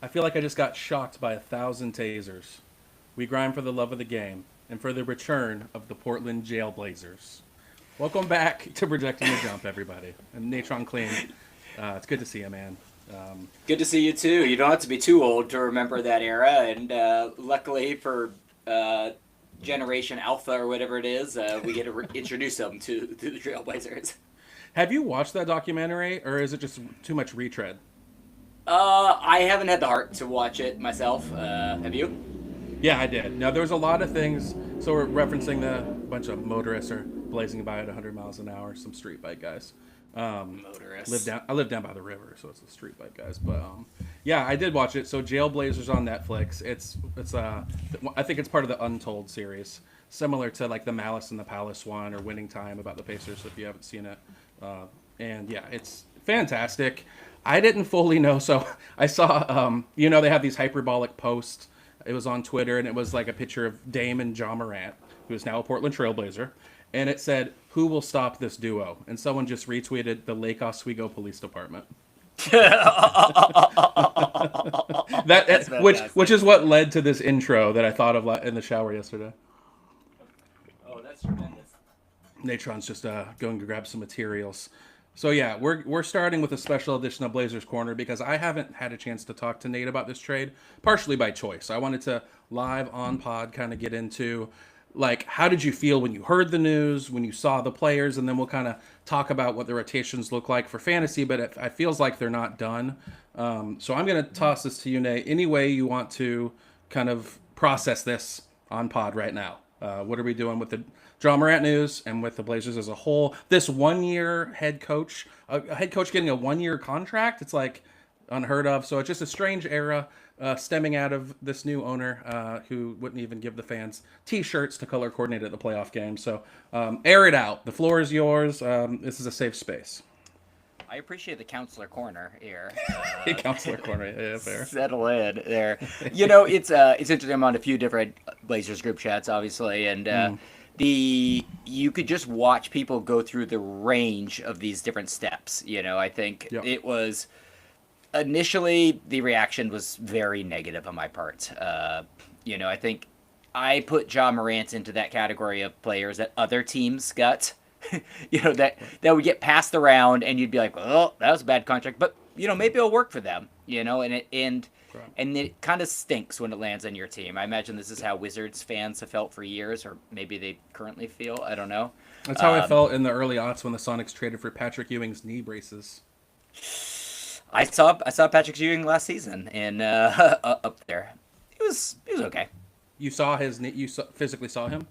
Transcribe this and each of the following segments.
I feel like I just got shocked by 1,000 tasers. We grind for the love of the game and for the return of the Portland Jailblazers. Welcome back to Projecting the Jump, everybody. I'm Natron Clean. It's good to see you, man. Good to see you too. You don't have to be too old to remember that era, and luckily for Generation Alpha or whatever it is, we get to introduce them to the Trailblazers. Have you watched that documentary, or is it just too much retread? I haven't had the heart to watch it myself. Have you? Yeah, I did. Now, there was a lot of things. So we're referencing the bunch of motorists are blazing by at 100 miles an hour, some street bike guys. Motorists. I live down by the river, so it's the street bike guys. But yeah, I did watch it. So Jailblazers on Netflix. It's I think it's part of the Untold series, similar to like the Malice in the Palace one or Winning Time about the Pacers. If you haven't seen it, and yeah, it's fantastic. I didn't fully know, so I saw they have these hyperbolic posts. It was on Twitter, and it was like a picture of Dame and Ja Morant, who is now a Portland Trailblazer. And it said, "Who will stop this duo?" And someone just retweeted the Lake Oswego Police Department. Which is what led to this intro that I thought of in the shower yesterday. Oh, that's tremendous. Natron's just going to grab some materials. So yeah, we're starting with a special edition of Blazers Corner because I haven't had a chance to talk to Nate about this trade, partially by choice. I wanted to live on pod kind of get into like, how did you feel when you heard the news, when you saw the players, and then we'll kind of talk about what the rotations look like for fantasy, but it feels like they're not done. So I'm going to toss this to you, Nate. Any way you want to kind of process this on pod right now. What are we doing with the Ja Morant news and with the Blazers as a whole? This 1 year head coach, a head coach getting a 1 year contract, it's like unheard of. So it's just a strange era stemming out of this new owner who wouldn't even give the fans T-shirts to color coordinate at the playoff game. So air it out. The floor is yours. This is a safe space. I appreciate the counselor corner here. Counselor corner, yeah, fair. Settle in there. It's interesting. I'm on a few different Blazers group chats, obviously, and you could just watch people go through the range of these different steps. I think It was initially the reaction was very negative on my part. I think I put Ja Morant into that category of players that other teams got. that would get passed around, and you'd be like, "Oh, that was a bad contract," but maybe it'll work for them. And it kind of stinks when it lands on your team. I imagine this is how Wizards fans have felt for years, or maybe they currently feel. I don't know. That's how I felt in the early aughts when the Sonics traded for Patrick Ewing's knee braces. I saw Patrick Ewing last season, and up there, he was okay. You saw his knee? You physically saw him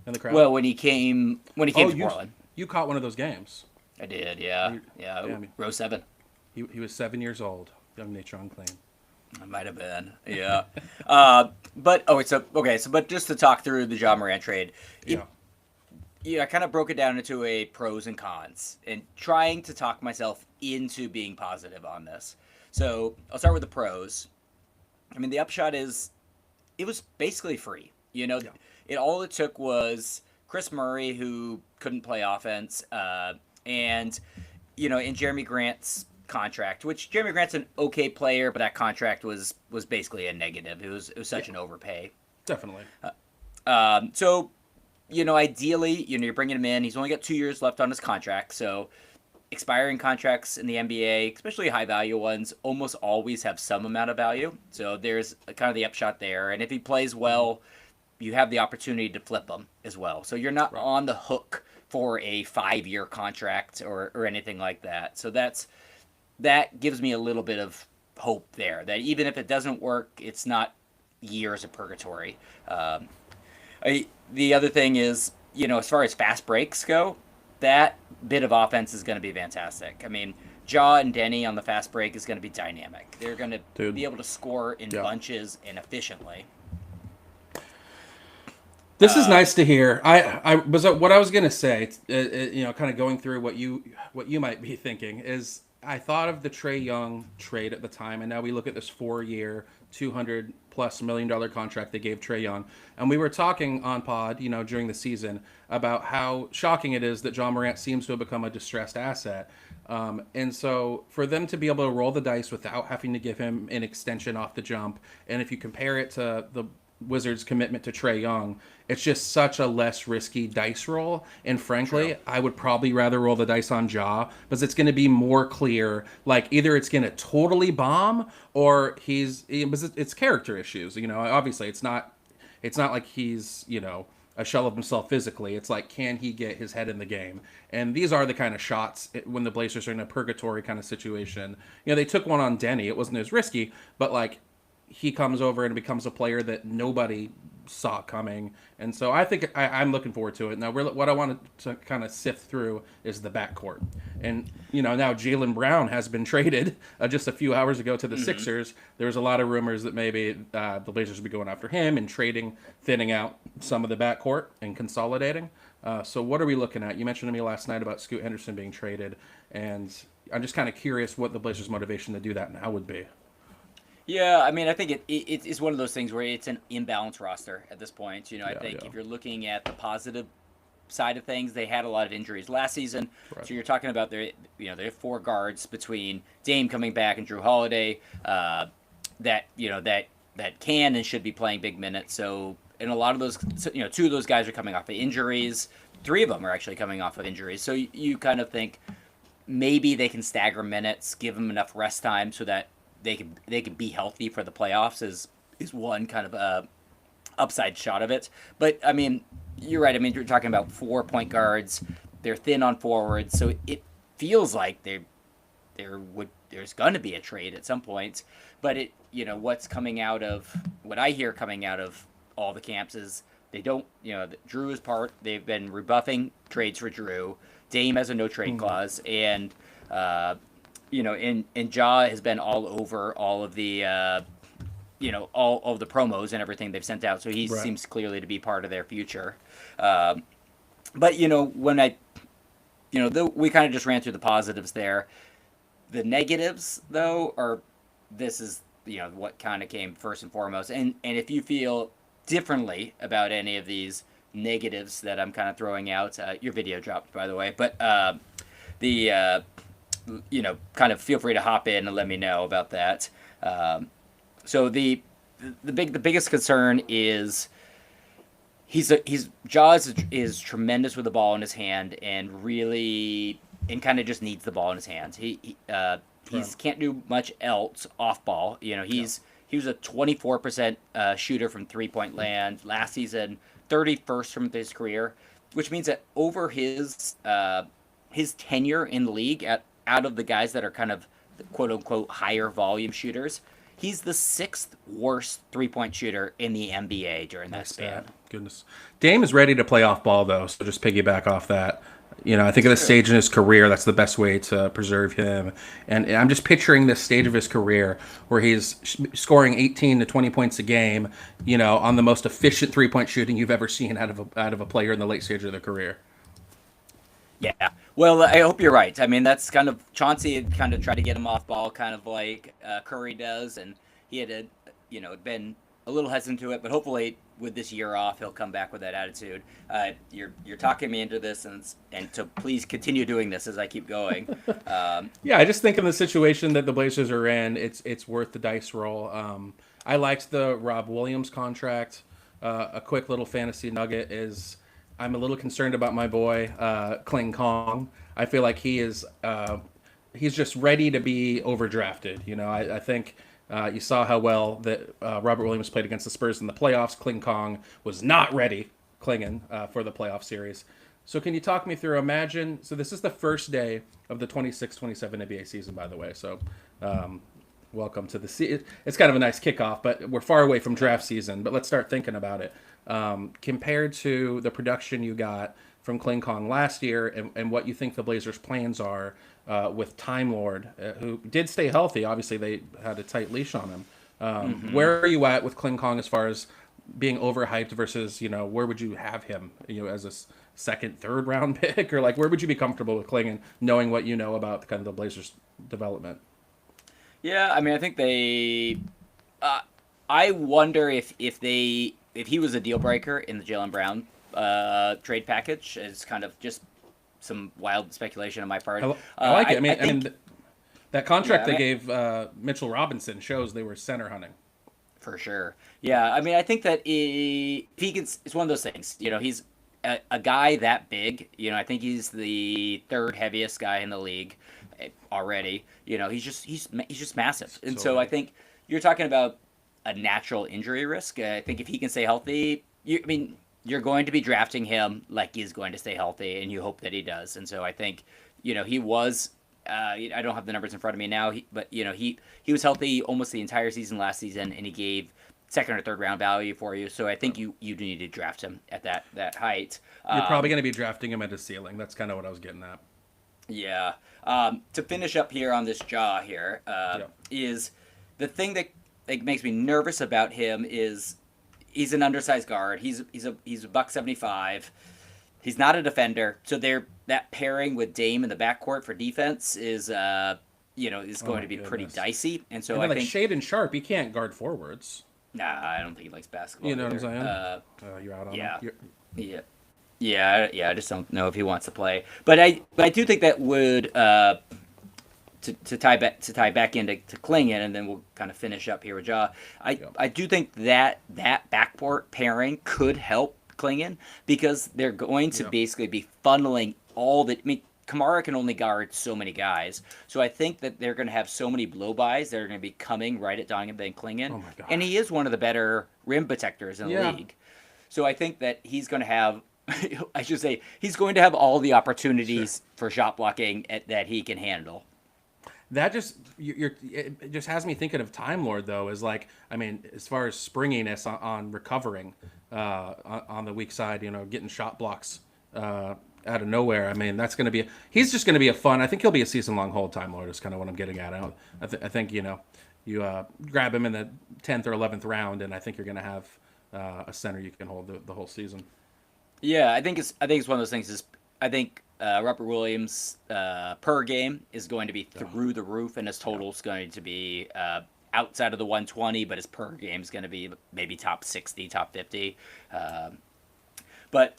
in the crowd? Well, when he came to Portland. You caught one of those games. I did, yeah. Row 7. He was 7 years old, young Natron Clean. I might have been, yeah. But just to talk through the Ja Morant trade, I kind of broke it down into a pros and cons, and trying to talk myself into being positive on this. So I'll start with the pros. I mean, the upshot is it was basically free. All it took was Chris Murray, who couldn't play offense, and in Jeremy Grant's contract, which Jeremy Grant's an okay player, but that contract was basically a negative. It was such an overpay. Definitely. So, ideally, you're bringing him in. He's only got 2 years left on his contract, so expiring contracts in the NBA, especially high-value ones, almost always have some amount of value. So there's kind of the upshot there. And if he plays well, you have the opportunity to flip him as well. So you're not on the hook for a 5-year contract or anything like that. So that gives me a little bit of hope there, that even if it doesn't work, it's not years of purgatory. The other thing is, as far as fast breaks go, that bit of offense is going to be fantastic. I mean, Ja and Denny on the fast break is going to be dynamic. They're going to be able to score in bunches and efficiently. This is nice to hear. What I was going to say, kind of going through what you might be thinking is, I thought of the Trae Young trade at the time, and now we look at this 4-year, $200+ million contract they gave Trae Young, and we were talking on pod, during the season about how shocking it is that Ja Morant seems to have become a distressed asset. And so for them to be able to roll the dice without having to give him an extension off the jump, and if you compare it to the Wizards' commitment to Trae Young, it's just such a less risky dice roll. And frankly, True. I would probably rather roll the dice on Ja because it's going to be more clear. Like either it's going to totally bomb or because it's character issues. Obviously it's not like he's a shell of himself physically. It's like, can he get his head in the game? And these are the kind of shots when the Blazers are in a purgatory kind of situation. They took one on Denny. It wasn't as risky, but like he comes over and becomes a player that nobody saw coming. And so I think I'm looking forward to it. Now, what I wanted to kind of sift through is the backcourt. And, now Jaylen Brown has been traded just a few hours ago to the Sixers. There was a lot of rumors that maybe the Blazers would be going after him and thinning out some of the backcourt and consolidating. So what are we looking at? You mentioned to me last night about Scoot Henderson being traded. And I'm just kind of curious what the Blazers' motivation to do that now would be. Yeah, I mean, I think it's one of those things where it's an imbalanced roster at this point. I think if you're looking at the positive side of things, they had a lot of injuries last season. Right. So you're talking about they have 4 guards between Dame coming back and Drew Holiday that can and should be playing big minutes. So and a lot of those, 2 of those guys are coming off of injuries. 3 of them are actually coming off of injuries. So you kind of think maybe they can stagger minutes, give them enough rest time so that they can be healthy for the playoffs is one kind of upside shot of it. But I mean, you're right. I mean, you're talking about 4 point guards. They're thin on forwards, so it feels like there's going to be a trade at some point. But what's coming out of what I hear coming out of all the camps is they don't. Drew is part. They've been rebuffing trades for Drew. Dame has a no trade clause, and and Ja has been all over all of the, all of the promos and everything they've sent out. So he seems clearly to be part of their future. But when we kind of just ran through the positives there. The negatives, though, this is what kind of came first and foremost. And if you feel differently about any of these negatives that I'm kind of throwing out, your video dropped, by the way. But kind of feel free to hop in and let me know about that. So the biggest concern is Jaws is tremendous with the ball in his hand and really kind of just needs the ball in his hands. He can't do much else off ball. He was a 24% shooter from 3-point land last season, 31st from his career, which means that over his tenure in the league out of the guys that are kind of quote unquote higher volume shooters, he's the 6th worst 3-point shooter in the NBA during that span. Goodness. Dame is ready to play off ball though, so just piggyback off that. I think at this stage in his career, that's the best way to preserve him. And I'm just picturing this stage of his career where he's scoring 18 to 20 points a game, on the most efficient 3-point shooting you've ever seen out of a player in the late stage of their career. Yeah. Well, I hope you're right. I mean, that's kind of Chauncey had kind of tried to get him off ball, kind of like Curry does, and he had been a little hesitant to it, but hopefully with this year off, he'll come back with that attitude. You're talking me into this, and so please continue doing this as I keep going. Yeah, I just think in the situation that the Blazers are in, it's worth the dice roll. I liked the Rob Williams contract. A quick little fantasy nugget is I'm a little concerned about my boy Kling Kong. I feel like he's just ready to be overdrafted. I think. You saw how well that Robert Williams played against the Spurs in the playoffs. Kling Kong was not ready, clinging for the playoff series. So can you talk me through, so this is the first day of the 26-27 NBA season, by the way. So welcome to the season. It's kind of a nice kickoff, but we're far away from draft season. But let's start thinking about it. Compared to the production you got from Kling Kong last year and what you think the Blazers' plans are with Time Lord, who did stay healthy. Obviously, they had a tight leash on him. Where are you at with Kling Kong as far as being overhyped versus, where would you have him, as a second, third round pick? Or, where would you be comfortable with Kling and knowing what you know about kind of the Blazers' development? Yeah, I mean, I think they... I wonder if he was a deal breaker in the Jaylen Brown trade package, as kind of just some wild speculation on my part. I like it. I think, mean, that contract yeah, they gave Mitchell Robinson shows they were center hunting. for sure. Yeah, I mean, I think that if he can, it's one of those things. He's a guy that big. I think he's the third heaviest guy in the league already. He's just massive, and so I think you're talking about a natural injury risk. I think if he can stay healthy, you're going to be drafting him like he's going to stay healthy, and you hope that he does. And so I think, he was. I don't have the numbers in front of me now, but he was healthy almost the entire season last season, and he gave second or third round value for you. So I think you do need to draft him at that height. You're probably going to be drafting him at his ceiling. That's kind of what I was getting at. Yeah. To finish up here on this jaw here, is the thing that makes me nervous about him is he's an undersized guard. He's a buck 75. He's not a defender, so that pairing with Dame in the backcourt for defense is going to be pretty dicey. And so I think Shaedon Sharpe, he can't guard forwards. Nah, I don't think he likes basketball. You know either. what I'm saying? You're out on him. Yeah. I just don't know if he wants to play. But I do think that would to tie back into Klingon, and then we'll kind of finish up here with Ja. I do think that backcourt pairing could help Klingon, because they're going to basically be funneling all the. Kamara can only guard so many guys, so I think that they're going to have so many blow-bys that are going to be coming right at Dongan Ben Klingon, oh my God. And he is one of the better rim protectors in the league. So I think that he's going to have, I should say, he's going to have all the opportunities for shot blocking that he can handle. That it just has me thinking of Time Lord, though, as as far as springiness on recovering on the weak side, getting shot blocks out of nowhere. That's going to be he's just going to be a fun. I think he'll be a season-long hold. Time Lord is kind of what I'm getting at. I think you grab him in the 10th or 11th round, and I think you're going to have a center you can hold the whole season. Yeah, I think it's one of those things. I think Robert Williams per game is going to be through the roof, and his total is going to be outside of the 120, but his per game is going to be maybe top 60, top 50. But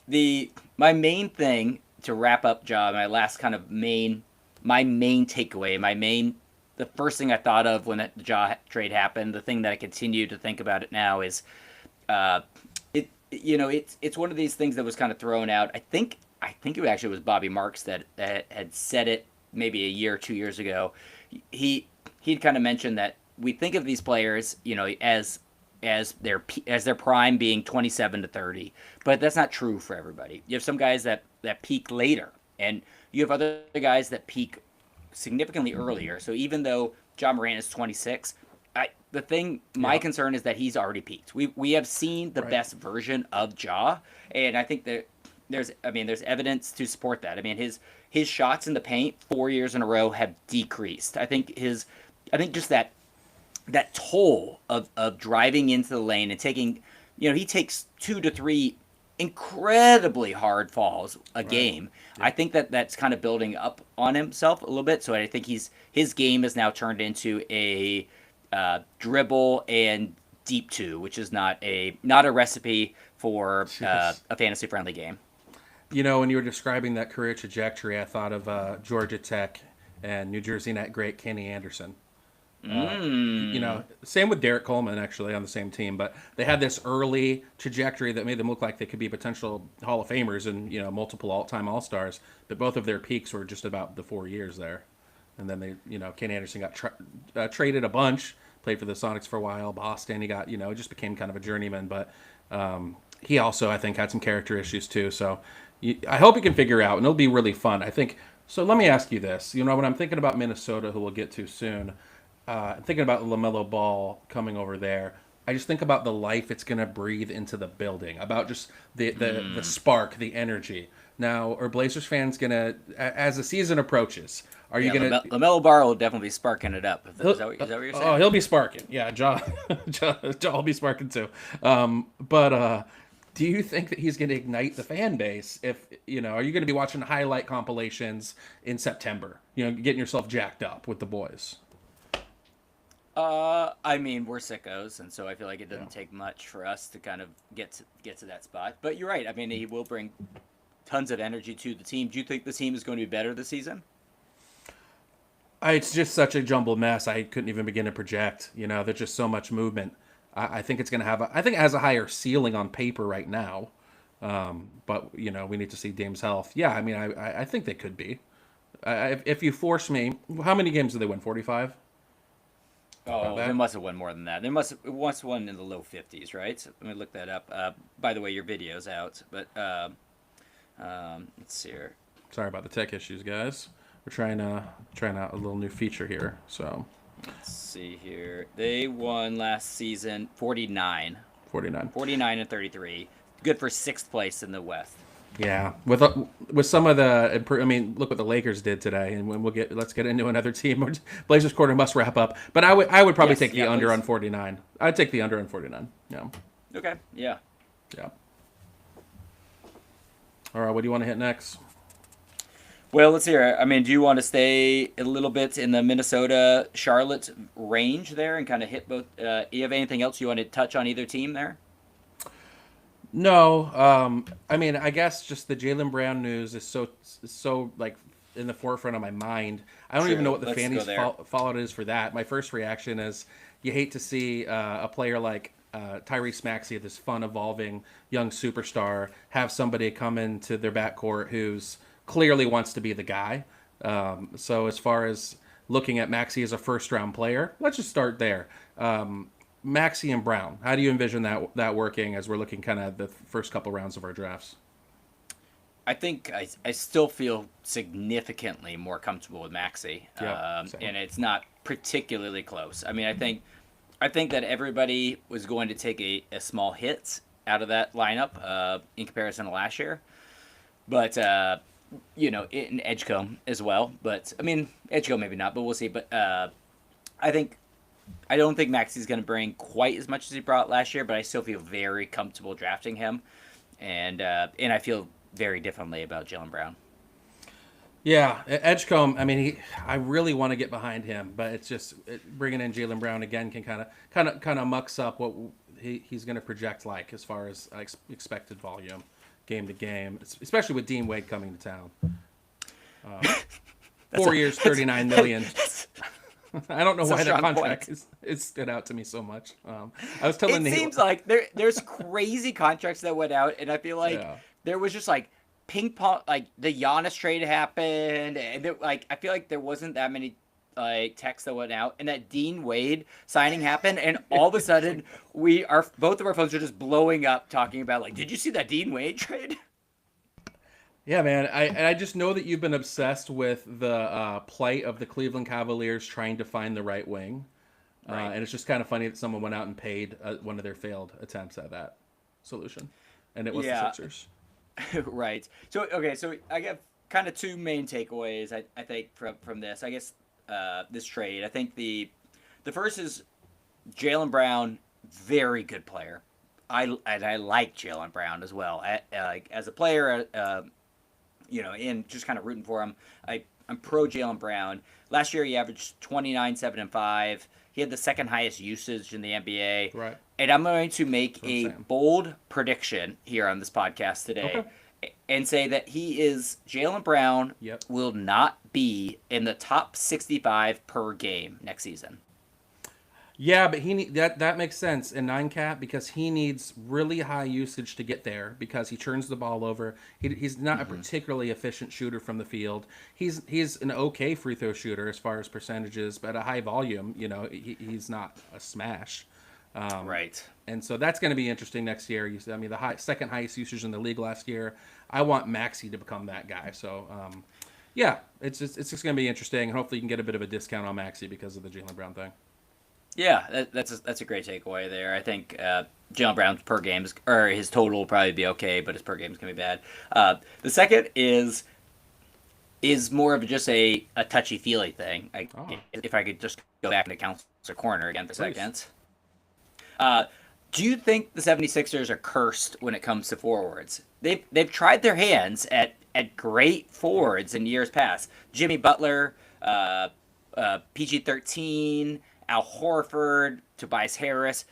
my main thing to wrap up, John, my last kind of main takeaway, the first thing I thought of when the Ja trade happened, the thing that I continue to think about it now is, it's one of these things that was kind of thrown out. I think it actually was Bobby Marks that had said it maybe a year or 2 years ago. He'd kind of mentioned that we think of these players, as their prime being 27 to 30, but that's not true for everybody. You have some guys that peak later, and you have other guys that peak significantly earlier. So even though John Morant is 26, my concern is that he's already peaked. We have seen the best version of Ja, and I think that there's evidence to support that. His shots in the paint 4 years in a row have decreased. I think just that toll of driving into the lane and taking, he takes 2 to 3 incredibly hard falls a game. Yeah. I think that's kind of building up on himself a little bit. So I think his game is now turned into a dribble and deep two, which is not a recipe for a fantasy friendly game. When you were describing that career trajectory, I thought of Georgia Tech and New Jersey net great Kenny Anderson. Same with Derek Coleman, actually, on the same team, but they had this early trajectory that made them look like they could be potential Hall of Famers and multiple all-time All-Stars, but both of their peaks were just about the 4 years there. And then they, Kenny Anderson got traded a bunch, played for the Sonics for a while, Boston. He got, just became kind of a journeyman, but he also, I think, had some character issues too. So I hope he can figure out, and it'll be really fun. I think. So let me ask you this: when I'm thinking about Minnesota, who we'll get to soon, thinking about LaMelo Ball coming over there, I just think about the life it's going to breathe into the building, about just the spark, the energy. Now, are Blazers fans going to, as the season approaches, are you going to... LaMelo Ball will definitely be sparking it up. Is that what you're saying? Oh, he'll be sparking. Yeah, Ja will be sparking too. But do you think that he's going to ignite the fan base? If are you going to be watching highlight compilations in September? Getting yourself jacked up with the boys? We're sickos, and so I feel like it doesn't take much for us to kind of get to that spot. But you're right. He will bring tons of energy to the team. Do you think the team is going to be better this season? It's just such a jumbled mess. I couldn't even begin to project. There's just so much movement. I think it's going to have. I think it has a higher ceiling on paper right now. But we need to see Dame's health. Yeah, I mean, I think they could be. If you force me, how many games did they win? 45. Oh, they must have won more than that. They must have won in the low 50s, right? So let me look that up. By the way, your video's out, but let's see here. Sorry about the tech issues, guys. We're trying out a little new feature here. So let's see here. They won last season 49. 49 and 33. Good for 6th place in the West. Yeah, with some of the, I mean, look what the Lakers did today, and let's get into another team. Blazers quarter must wrap up, but I would probably take the under on 49. I'd take the under on 49. Yeah. Okay. Yeah. Yeah. All right. What do you want to hit next? Well, let's hear. I mean, do you want to stay a little bit in the Minnesota Charlotte range there and kind of hit both? You have anything else you want to touch on either team there? No, I mean, I guess just the Jaylen Brown news is so like in the forefront of my mind. I don't even know what the fantasy fallout is for that. My first reaction is you hate to see a player like Tyrese Maxey, this fun, evolving young superstar, have somebody come into their backcourt who's clearly wants to be the guy. So as far as looking at Maxey as a first-round player, let's just start there. Maxey and Brown, how do you envision that working as we're looking kind of the first couple rounds of our drafts? I think I still feel significantly more comfortable with Maxey, and it's not particularly close. I mean, I think that everybody was going to take a small hit out of that lineup in comparison to last year, but in Edgecombe as well. But I mean, Edgecombe maybe not, but we'll see. But I don't think Maxey's going to bring quite as much as he brought last year, but I still feel very comfortable drafting him, and I feel very differently about Jaylen Brown. Yeah, Edgecombe. I mean, I really want to get behind him, but it's just bringing in Jaylen Brown again can kind of mucks up what he's going to project like as far as expected volume, game to game, especially with Dean Wade coming to town. 4 years, $39 million. I don't know why that contract is stood out to me so much. I was telling Nate. It seems like there's crazy contracts that went out, and I feel like there was just like ping pong, like the Giannis trade happened, and I feel like there wasn't that many like texts that went out, and that Dean Wade signing happened, and all of a sudden both of our phones are just blowing up talking about like, did you see that Dean Wade trade? Yeah, man. I just know that you've been obsessed with the plight of the Cleveland Cavaliers trying to find the right wing. Right. And it's just kind of funny that someone went out and paid one of their failed attempts at that solution. And it was the Sixers. Right. So I have kind of two main takeaways, I think, from this. I guess this trade. I think the first is Jaylen Brown, very good player. I like Jaylen Brown as well. As a player, and just kind of rooting for him. I'm pro Jaylen Brown. Last year he averaged 29, 7, and 5. He had the second highest usage in the NBA. Right. And I'm going to make a bold prediction here on this podcast today and say that Jaylen Brown will not be in the top 65 per game next season. Yeah, but that makes sense in 9-cap because he needs really high usage to get there because he turns the ball over. He's not a particularly efficient shooter from the field. He's an okay free throw shooter as far as percentages, but at a high volume, he's not a smash. Right. And so that's going to be interesting next year. I mean, the second highest usage in the league last year. I want Maxey to become that guy. So, it's just going to be interesting, and hopefully you can get a bit of a discount on Maxey because of the Jaylen Brown thing. Yeah, that's a great takeaway there. I think Jaylen Brown's per game or his total will probably be okay, but his per game is going to be bad. The second is more of just a touchy-feely thing. If I could just go back into Counselor Corner again for a second. Do you think the 76ers are cursed when it comes to forwards? They've tried their hands at great forwards in years past. Jimmy Butler, PG-13, Al Horford, Tobias Harris.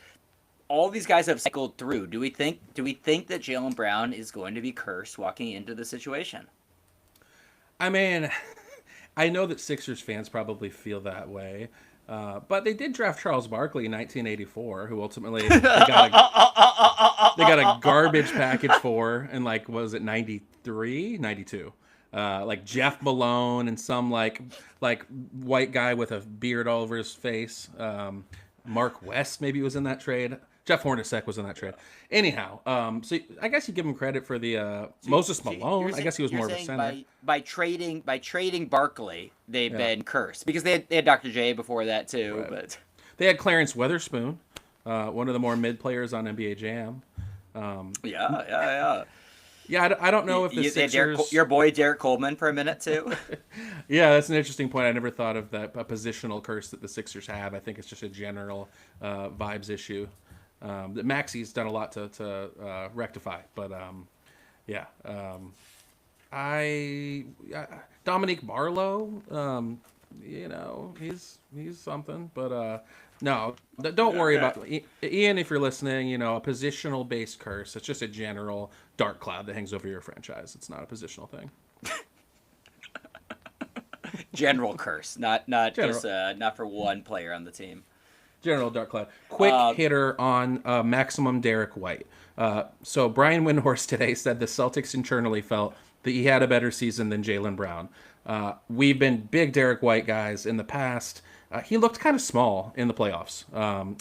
all these guys have cycled through. Do we think that Jaylen Brown is going to be cursed walking into the situation? I mean, I know that Sixers fans probably feel that way, but they did draft Charles Barkley in 1984, who ultimately they got a garbage package for in like, what was it, 93, 92? Like Jeff Malone and some like white guy with a beard all over his face. Mark West maybe was in that trade. Jeff Hornacek was in that trade. Anyhow, so I guess you give him credit for the Moses Malone. I guess he was more of a center. By trading Barkley, they've been cursed because they had Dr. J before that too. Right. But they had Clarence Weatherspoon, one of the more mid players on NBA Jam. Yeah, I don't know if the Sixers... your boy Derek Coleman for a minute too. Yeah, that's an interesting point. I never thought of that, a positional curse that the Sixers have. I think it's just a general vibes issue that Maxi's done a lot to rectify. But Dominique Barlow, he's something. But no, don't worry about Ian. If you're listening, a positional based curse. It's just a general dark cloud that hangs over your franchise. It's not a positional thing. General curse, not just not for one player on the team. General dark cloud. Quick hitter on maximum Derek White. So Brian Windhorst today said the Celtics internally felt that he had a better season than Jaylen Brown. We've been big Derek White guys in the past. He looked kind of small in the playoffs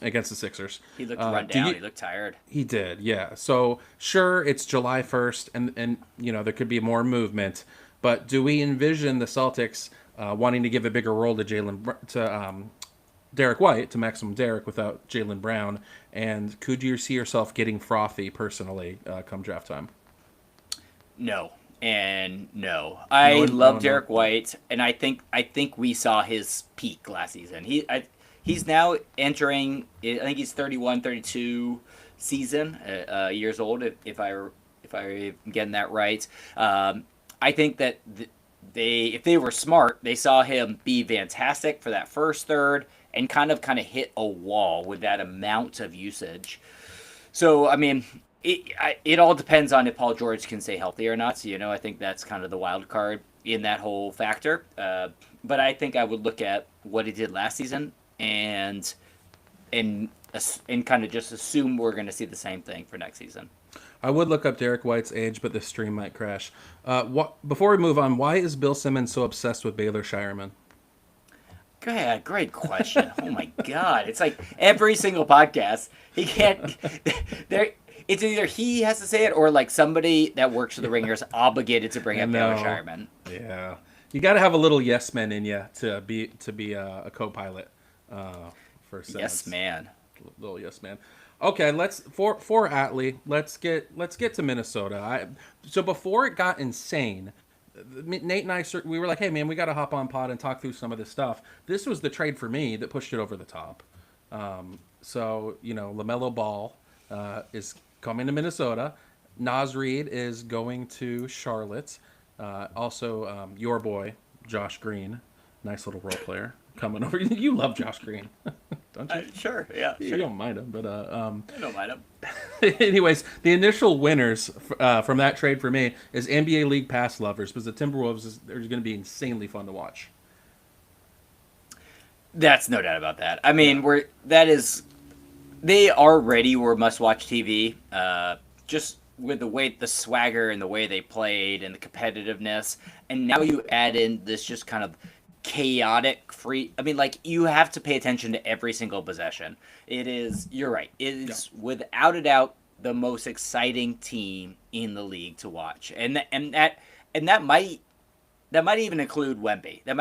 against the Sixers. He looked run down. He looked tired. He did, yeah. So sure, it's July 1st, and there could be more movement. But do we envision the Celtics wanting to give a bigger role to Derek White, to maximum Derek, without Jaylen Brown? And could you see yourself getting frothy personally come draft time? No. And no, I love Derek White, and I think we saw his peak last season. He's now entering. I think he's 31, 32 season years old. If I'm getting that right, I think that if they were smart, they saw him be fantastic for that first third and kind of hit a wall with that amount of usage. So I mean. It all depends on if Paul George can stay healthy or not. So, I think that's kind of the wild card in that whole factor. But I think I would look at what he did last season and kind of just assume we're going to see the same thing for next season. I would look up Derek White's age, but the stream might crash. Before we move on, why is Bill Simmons so obsessed with Baylor Shireman? Great question. Oh my God. It's like every single podcast. He can't... It's either he has to say it or like somebody that works for the Ringer is obligated to bring up Baylor Shireman. Yeah, you got to have a little yes man in you to be a co-pilot for Simmons. Yes man, little yes man. Okay, for Atlee, let's get to Minnesota. So before it got insane, Nate and I we were like, hey man, we got to hop on pod and talk through some of this stuff. This was the trade for me that pushed it over the top. So LaMelo Ball is coming to Minnesota. Naz Reid is going to Charlotte. Also, your boy, Josh Green, nice little role player, coming over. You love Josh Green, don't you? Sure, yeah. You don't mind him, but I don't mind him. Anyways, the initial winners from that trade for me is NBA League Pass lovers, because the Timberwolves are going to be insanely fun to watch. That's no doubt about that. I mean, they already were must-watch TV, just with the swagger and the way they played and the competitiveness. And now you add in this just kind of chaotic free... I mean, like, you have to pay attention to every single possession. You're right. It is, without a doubt, the most exciting team in the league to watch. And that might even include Wemby. They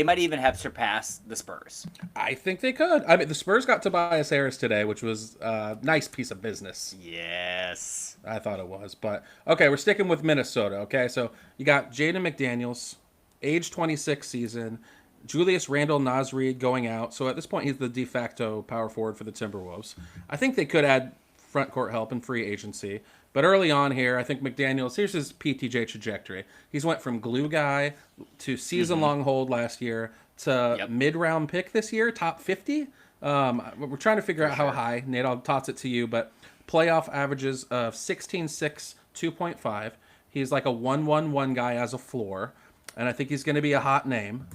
might even have surpassed the Spurs. I think they could. I mean, the Spurs got Tobias Harris today, which was a nice piece of business. Yes. I thought it was. But, okay, we're sticking with Minnesota, okay? So you got Jaden McDaniels, age 26 season, Julius Randle, Naz Reid going out. So at this point, he's the de facto power forward for the Timberwolves. I think they could add front court help in free agency. But early on here, I think McDaniels, here's his PTJ trajectory. He's went from glue guy to season-long hold last year to mid-round pick this year, top 50. We're trying to figure out how sure. high. Nate, I'll toss it to you, but playoff averages of 16.6, 2.5. He's like a 1-1-1 guy as a floor, and I think he's going to be a hot name.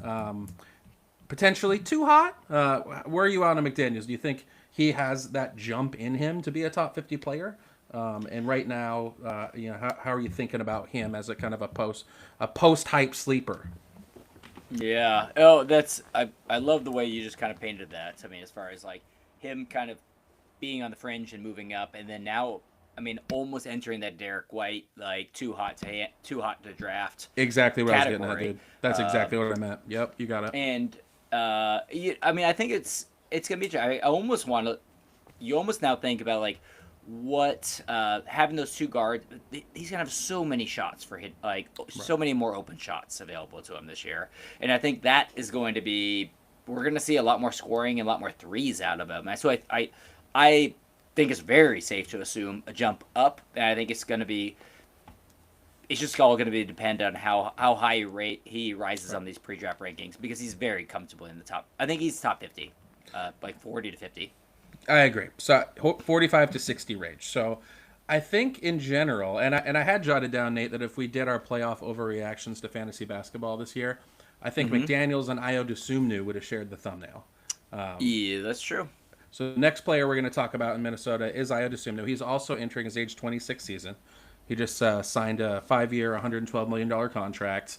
Potentially too hot. Where are you on McDaniels? Do you think he has that jump in him to be a top 50 player? And right now, how are you thinking about him as a kind of a post hype sleeper? Yeah. Oh, I love the way you just kind of painted that. I mean, as far as like him kind of being on the fringe and moving up, and then now, I mean, almost entering that Derek White like too hot to draft Exactly what I was getting at, category. dude. That's exactly what I meant. Yep, you got it. And I mean, I think it's gonna be. I almost want to. You almost now think about like what having those two guards. He's gonna have so many shots for hit, like so many more open shots available to him this year, and I think that is going to be. We're gonna see a lot more scoring and a lot more threes out of him. So I think it's very safe to assume a jump up, and I think it's gonna be. It's just all going to be dependent on how high he rises on these pre-draft rankings because he's very comfortable in the top. I think he's top 50, like 40 to 50. I agree. So 45 to 60 range. So I think in general, and I had jotted down, Nate, that if we did our playoff overreactions to fantasy basketball this year, I think McDaniels and Ayo Dosunmu would have shared the thumbnail. Yeah, that's true. So the next player we're going to talk about in Minnesota is Ayo Dosunmu. He's also entering his age 26 season. He just signed a 5-year, $112 million contract.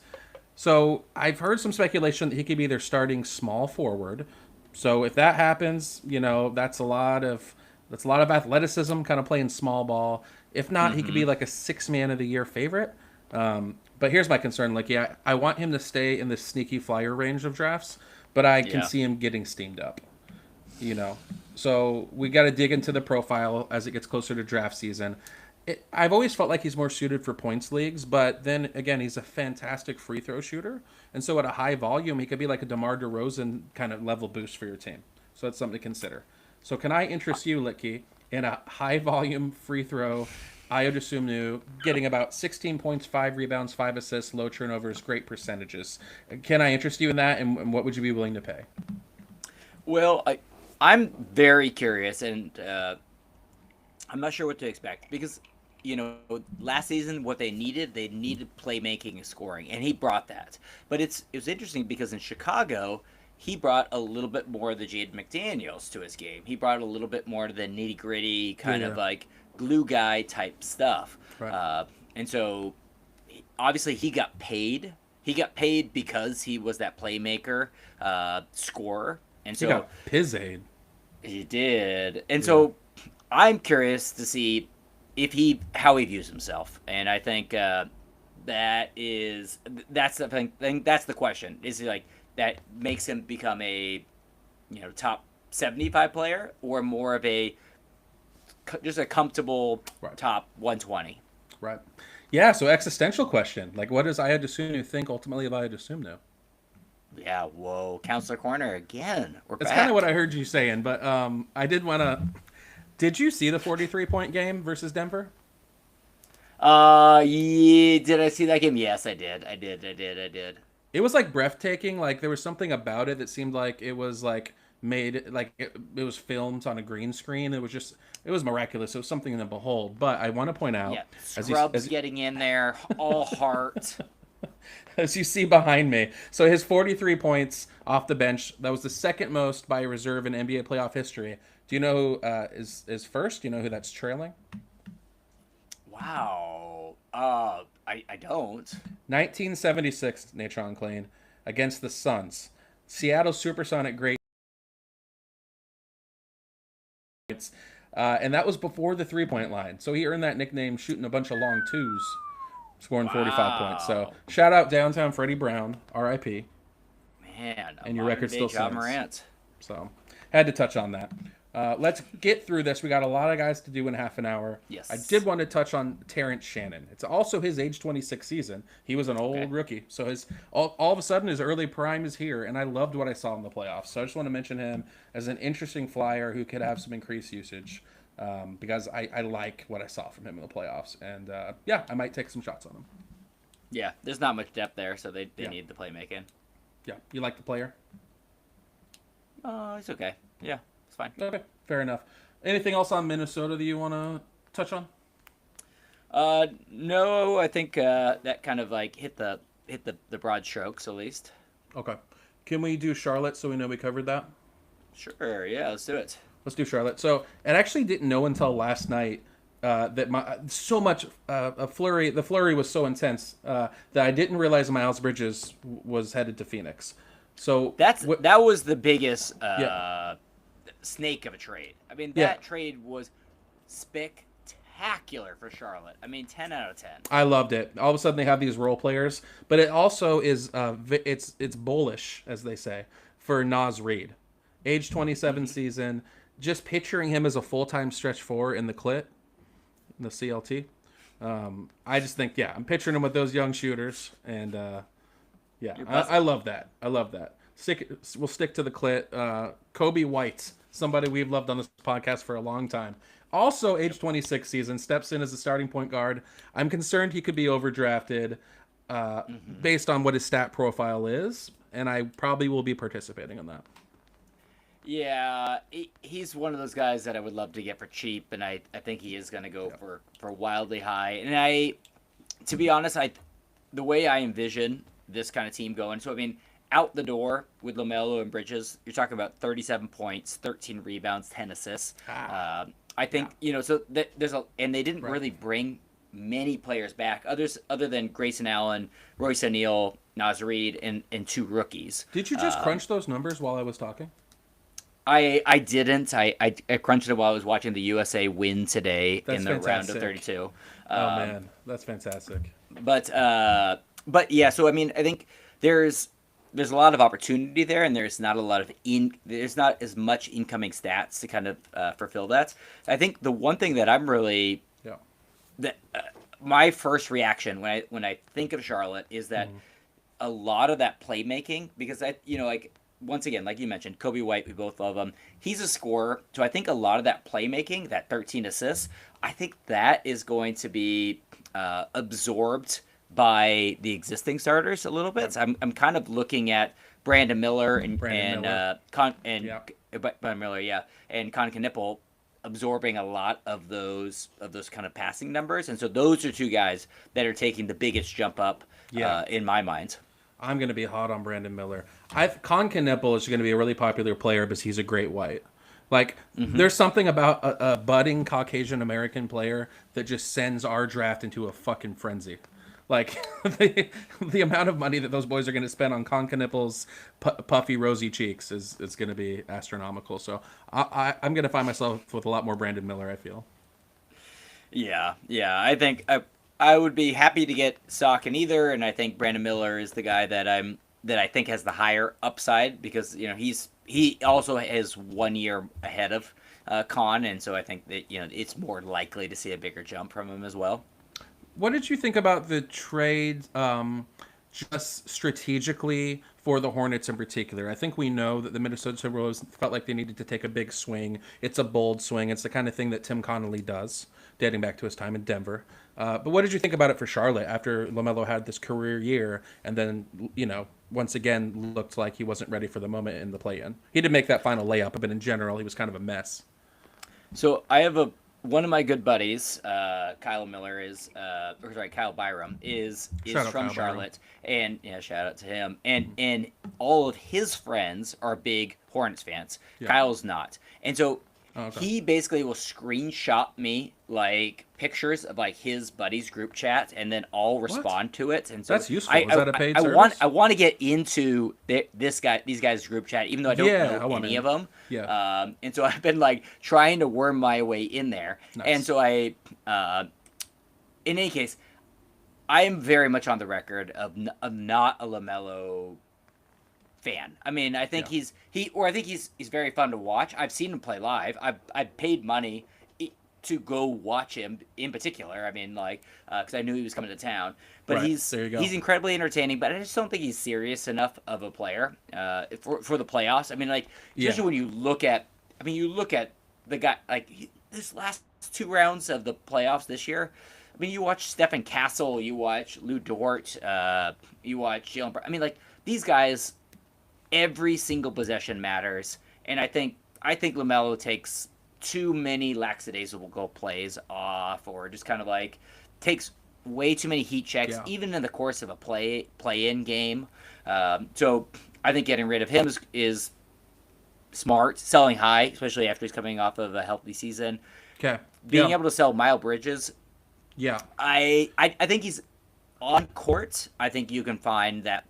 So I've heard some speculation that he could be their starting small forward. So if that happens, that's a lot of athleticism, kind of playing small ball. If not, he could be like a 6-man of the year favorite. But here's my concern: like, yeah, I want him to stay in the sneaky flyer range of drafts, but I can see him getting steamed up. So we got to dig into the profile as it gets closer to draft season. I've always felt like he's more suited for points leagues, but then again, he's a fantastic free throw shooter, and so at a high volume, he could be like a DeMar DeRozan kind of level boost for your team. So that's something to consider. So can I interest you, Litke, in a high volume free throw, Ayo Dosunmu getting about 16 points, 5 rebounds, 5 assists, low turnovers, great percentages? Can I interest you in that, and what would you be willing to pay? Well, I'm very curious, and I'm not sure what to expect because last season what they needed playmaking and scoring, and he brought that. But it was interesting because in Chicago, he brought a little bit more of the Jaden McDaniels to his game. He brought a little bit more to the nitty gritty kind of like glue guy type stuff. Right. And so obviously he got paid. He got paid because he was that playmaker, scorer, and so he got Pizzade. He did, and so I'm curious to see how he views himself, and I think that's the thing. That's the question. Is he like that makes him become a top 75 player or more of just a comfortable top 120? Right. Yeah. So existential question. Like, what does Ayo Dosunmu think ultimately of Ayo Dosunmu? Yeah. Whoa. Counselor Corner again. That's kind of what I heard you saying, but I did want to. Did you see the 43-point game versus Denver? Yeah. Did I see that game? Yes, I did. I did. It was like breathtaking. Like there was something about it that seemed like it was like made like it was filmed on a green screen. It was miraculous. It was something to behold. But I want to point out, Scrubs getting in there, all heart. As you see behind me, so his 43 points off the bench. That was the second most by a reserve in NBA playoff history. Do you know who is first? Do you know who that's trailing? Wow. I don't. 1976, Natron Clean against the Suns. Seattle Supersonic great. And that was before the 3-point line. So he earned that nickname shooting a bunch of long twos, scoring 45 points. So shout out downtown Freddie Brown, R.I.P. Man, and your record still Ja stands. Morant. So had to touch on that. Let's get through this. We got a lot of guys to do in half an hour. Yes. I did want to touch on Terrence Shannon. It's also his age 26 season. He was an old rookie. So his all of a sudden his early prime is here, and I loved what I saw in the playoffs. So I just want to mention him as an interesting flyer who could have some increased usage because I like what I saw from him in the playoffs. And I might take some shots on him. Yeah, there's not much depth there, so they need the playmaking. Yeah. You like the player? Oh, it's okay. Yeah. It's fine. Okay, fair enough. Anything else on Minnesota that you want to touch on? No, I think that kind of like hit the broad strokes at least. Okay. Can we do Charlotte so we know we covered that? Sure, yeah, let's do it. Let's do Charlotte. So, I actually didn't know until last night that so much a flurry. The flurry was so intense that I didn't realize Miles Bridges was headed to Phoenix. So that was the biggest yeah, snake of a trade. I mean, yeah. that trade was spectacular for Charlotte. I mean, 10 out of 10. I loved it. All of a sudden, they have these role players, but it also is it's bullish, as they say, for Naz Reid, age 27 season. Just picturing him as a full-time stretch four in the clit, in the CLT. I just think, yeah, I'm picturing him with those young shooters, and yeah, I love that. I love that. We'll stick to the clit. Kobe White, somebody we've loved on this podcast for a long time. Also, age 26 season, steps in as a starting point guard. I'm concerned he could be overdrafted based on what his stat profile is, and I probably will be participating in that. Yeah, he's one of those guys that I would love to get for cheap, and I think he is going to go for wildly high. And to be honest, the way I envision this kind of team going, so I mean, out the door with LaMelo and Bridges, you're talking about 37 points, 13 rebounds, 10 assists. I think, so and they didn't really bring many players back, other than Grayson Allen, Royce O'Neal, Naz Reid, and two rookies. Did you just crunch those numbers while I was talking? I didn't. I crunched it while I was watching the USA win today in the fantastic. round of 32. Oh man, that's fantastic. But yeah. So I mean, I think there's a lot of opportunity there, and there's not a lot of there's not as much incoming stats to kind of fulfill that. I think the one thing that I'm really my first reaction when I think of Charlotte is that a lot of that playmaking, because once again, like you mentioned, Kobe White, we both love him. He's a scorer, so I think a lot of that playmaking, that 13 assists, I think that is going to be absorbed by the existing starters a little bit. So I'm kind of looking at Brandon Miller and Con Knippel absorbing a lot of those kind of passing numbers, and so those are two guys that are taking the biggest jump up in my mind. I'm going to be hot on Brandon Miller. Con Knippel is going to be a really popular player because he's a great white. Like, there's something about a budding Caucasian American player that just sends our draft into a fucking frenzy. Like, the amount of money that those boys are going to spend on Con Knippel's puffy, rosy cheeks is going to be astronomical. So I'm going to find myself with a lot more Brandon Miller, I feel. Yeah. I think I would be happy to get stock in either, and I think Brandon Miller is the guy that I think has the higher upside, because he also has 1 year ahead of Con, and so I think that it's more likely to see a bigger jump from him as well. What did you think about the trade, just strategically for the Hornets in particular? I think we know that the Minnesota Timberwolves felt like they needed to take a big swing. It's a bold swing. It's the kind of thing that Tim Connolly does, dating back to his time in Denver. But what did you think about it for Charlotte after LaMelo had this career year and then, once again looked like he wasn't ready for the moment in the play-in? He did make that final layup, but in general, he was kind of a mess. So I have one of my good buddies, Kyle Byram is from Charlotte, and shout out to him. And all of his friends are big Hornets fans. Yeah. Kyle's not, and so he basically will screenshot me like pictures of like his buddies' group chat, and then I'll respond to it. And so that's useful. Is that a paid service? I want to get into these guys' group chat, even though I don't know any of them. Yeah. And so I've been like trying to worm my way in there. Nice. And so in any case, I am very much on the record of not a LaMelo fan. I mean, I think he's very fun to watch. I've seen him play live. I've paid money to go watch him in particular. I mean, because I knew he was coming to town. But right. he's incredibly entertaining. But I just don't think he's serious enough of a player for the playoffs. I mean, especially when you look at the guy this last two rounds of the playoffs this year. I mean, you watch Stephen Castle, you watch Lou Dort, you watch Jalen Brown. I mean, these guys, every single possession matters. And I think I think LaMelo takes too many lackadaisical plays off, or just kind of like takes way too many heat checks, even in the course of a play-in game. So I think getting rid of him is smart. Selling high, especially after he's coming off of a healthy season. Okay. Being able to sell Miles Bridges. Yeah. I think he's on court. I think you can find that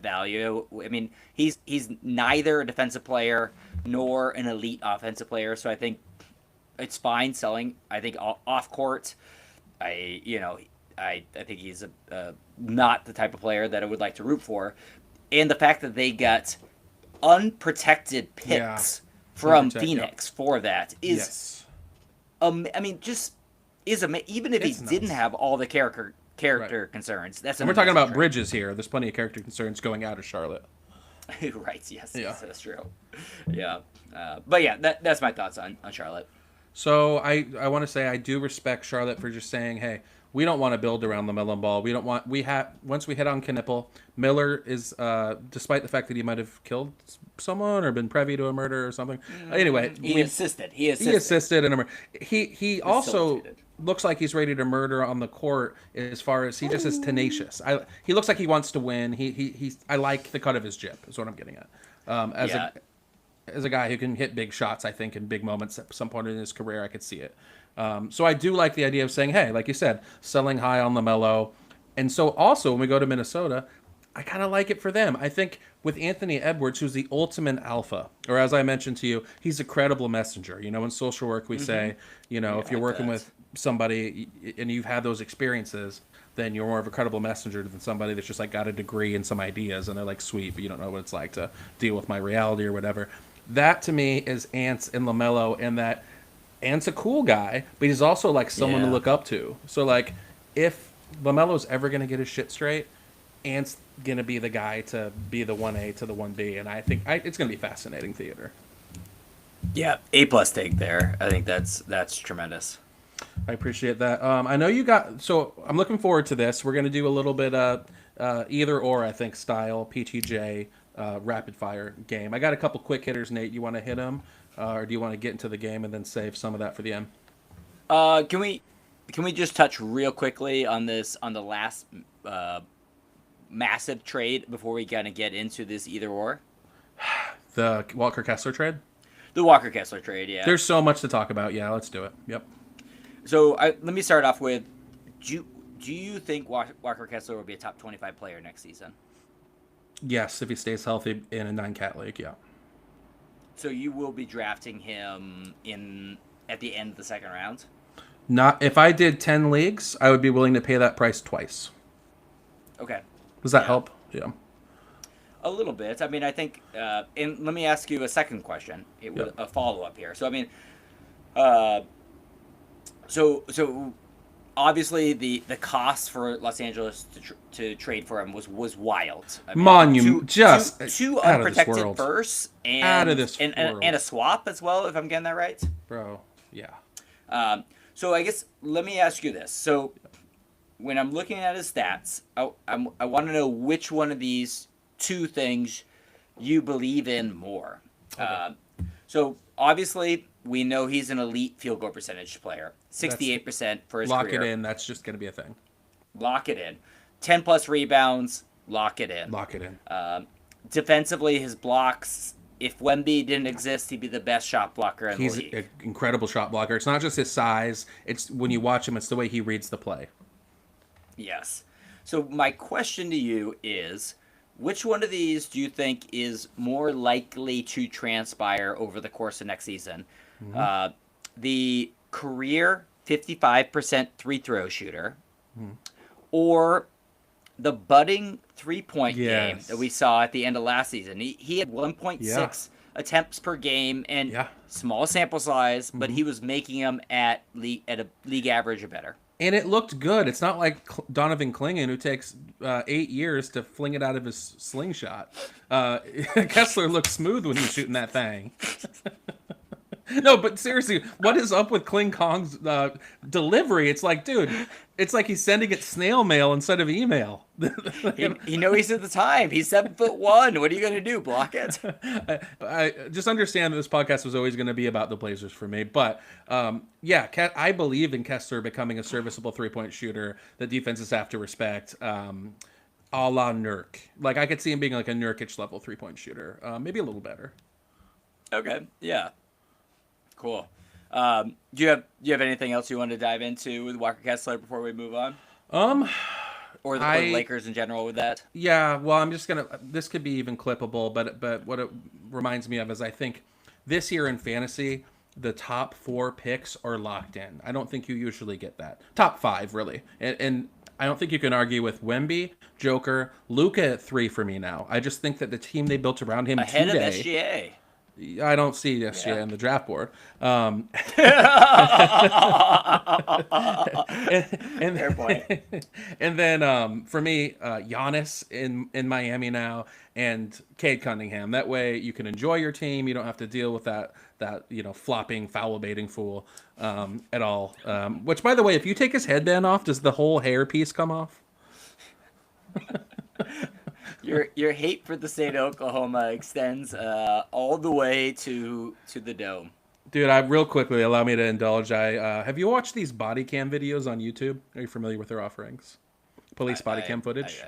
value. I mean, he's neither a defensive player nor an elite offensive player, so I think it's fine selling. I think off court, I think he's not the type of player that I would like to root for, and the fact that they got unprotected picks from Phoenix for that is, I mean, just is even if he didn't have all the character concerns. And we're talking about Bridges here. There's plenty of character concerns going out of Charlotte. Right. Yes. Yeah. That's true. Yeah. But yeah, that's my thoughts on Charlotte. So I want to say I do respect Charlotte for just saying, hey, we don't want to build around LaMelo Ball. Once we hit on Knipple, Miller is, despite the fact that he might have killed someone or been privy to a murder or something. Anyway, he assisted in a murder. He also looks like he's ready to murder on the court. As far as he just is tenacious. He looks like he wants to win. I like the cut of his jib. Is what I'm getting at. As a guy who can hit big shots, I think in big moments at some point in his career, I could see it. So I do like the idea of saying, hey, like you said, selling high on LaMelo. And so also when we go to Minnesota, I kind of like it for them. I think with Anthony Edwards, who's the ultimate alpha, or as I mentioned to you, he's a credible messenger. You know, in social work, we say, if you're working with somebody and you've had those experiences, then you're more of a credible messenger than somebody that's just like got a degree and some ideas and they're like, sweet, but you don't know what it's like to deal with my reality or whatever. That to me is Ants and LaMelo, and that Ant's a cool guy, but he's also like someone to look up to. So like, if LaMelo's ever gonna get his shit straight, Ant's gonna be the guy to be the 1A to the 1B, and I think it's gonna be fascinating theater. Yeah, A+ take there. I think that's tremendous. I appreciate that. I know you got. So I'm looking forward to this. We're gonna do a little bit either or, I think, style PTJ rapid fire game. I got a couple quick hitters, Nate. You want to hit them? Or do you want to get into the game and then save some of that for the end? Can we just touch real quickly on the last massive trade before we kind of get into this either or? The Walker Kessler trade? The Walker Kessler trade, yeah. There's so much to talk about. Yeah, let's do it. Yep. So let me start off with, do you think Walker Kessler will be a top 25 player next season? Yes, if he stays healthy in a 9-cat league, yeah. So you will be drafting him at the end of the second round? Not if I did 10 leagues, I would be willing to pay that price twice. Okay. Does that help? Yeah. A little bit. I mean, I think, and let me ask you a second question, a follow-up here. So, I mean, so obviously the cost for Los Angeles to trade for him was wild. I mean, two unprotected firsts and a swap as well, if I'm getting that right. Bro, yeah. So I guess let me ask you this. So when I'm looking at his stats, I want to know which one of these two things you believe in more. Okay. So obviously we know he's an elite field goal percentage player, 68% for his career. Lock it in. That's just going to be a thing. Lock it in. 10 plus rebounds. Lock it in. Lock it in. Defensively, his blocks. If Wemby didn't exist, he'd be the best shot blocker in the league. He's an incredible shot blocker. It's not just his size. It's when you watch him, it's the way he reads the play. Yes. So my question to you is, which one of these do you think is more likely to transpire over the course of next season? Mm-hmm. The career 55% free throw shooter, or the budding three-point game that we saw at the end of last season? He had 1.6 attempts per game and small sample size, but he was making them at a league average or better. And it looked good. It's not like Donovan Clingan, who takes 8 years to fling it out of his slingshot. Kessler looked smooth when he was shooting that thing. No, but seriously, what is up with Kling Kong's delivery? It's like, dude, it's like he's sending it snail mail instead of email. He knows at the time. He's 7'1". What are you gonna do? Block it? I just understand that this podcast was always going to be about the Blazers for me, but yeah, I believe in Kessler becoming a serviceable 3-point shooter that defenses have to respect. A la Nurk. Like, I could see him being like a Nurkic level 3-point shooter. Maybe a little better. Okay. Yeah. Cool. Do you have anything else you want to dive into with Walker Kessler before we move on? Or the Lakers in general with that? Yeah, well, I'm just gonna. This could be even clippable, but what it reminds me of is I think this year in fantasy, the top 4 picks are locked in. I don't think you usually get that. Top 5, really, and I don't think you can argue with Wemby, Joker, Luka at 3 for me now. I just think that the team they built around him ahead today, of SGA. I don't see SGA on the draft board. And Fair point. And then for me, Giannis in Miami now, and Cade Cunningham. That way you can enjoy your team. You don't have to deal with that flopping, foul baiting fool at all. Which, by the way, if you take his headband off, does the whole hair piece come off? Your hate for the state of Oklahoma extends all the way to the dome. Dude, real quickly, allow me to indulge. Have you watched these body cam videos on YouTube? Are you familiar with their offerings? Police body cam footage?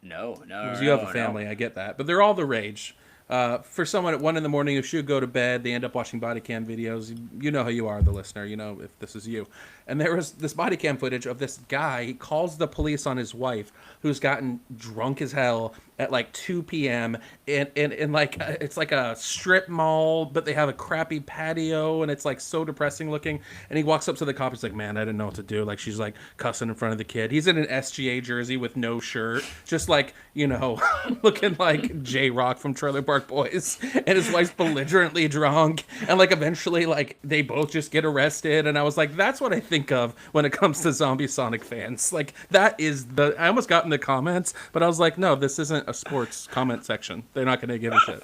No. Because you have a family, I get that. But they're all the rage. For someone at 1 a.m, who should go to bed, they end up watching body cam videos. You know how you are, the listener. You know if this is you. And there was this body cam footage of this guy. He calls the police on his wife, who's gotten drunk as hell at like 2 p.m. And like it's like a strip mall, but they have a crappy patio, and it's like so depressing looking. And he walks up to the cop. He's like, "Man, I didn't know what to do." Like, she's like cussing in front of the kid. He's in an SGA jersey with no shirt, just like, looking like J-Rock from Trailer Park Boys. And his wife's belligerently drunk, and like eventually like they both just get arrested. And I was like, that's what I think of when it comes to Zombie Sonic fans. Like, that is I almost got in the comments, but I was like, no, this isn't a sports comment section. They're not going to give a shit.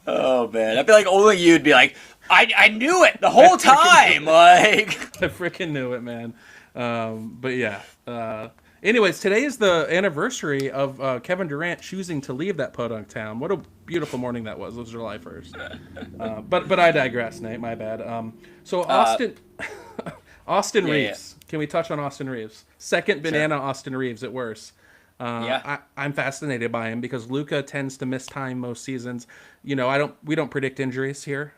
Oh man, I feel like only you'd be like, I knew it the whole time. Like, I freaking knew it, man. But yeah. Anyways, today is the anniversary of Kevin Durant choosing to leave that podunk town. What a beautiful morning that was. It was July 1st. But I digress, Nate. My bad. So Austin Reeves. Yeah. Can we touch on Austin Reeves? Second banana sure. Austin Reeves at worst. I'm fascinated by him because Luka tends to miss time most seasons. We don't predict injuries here,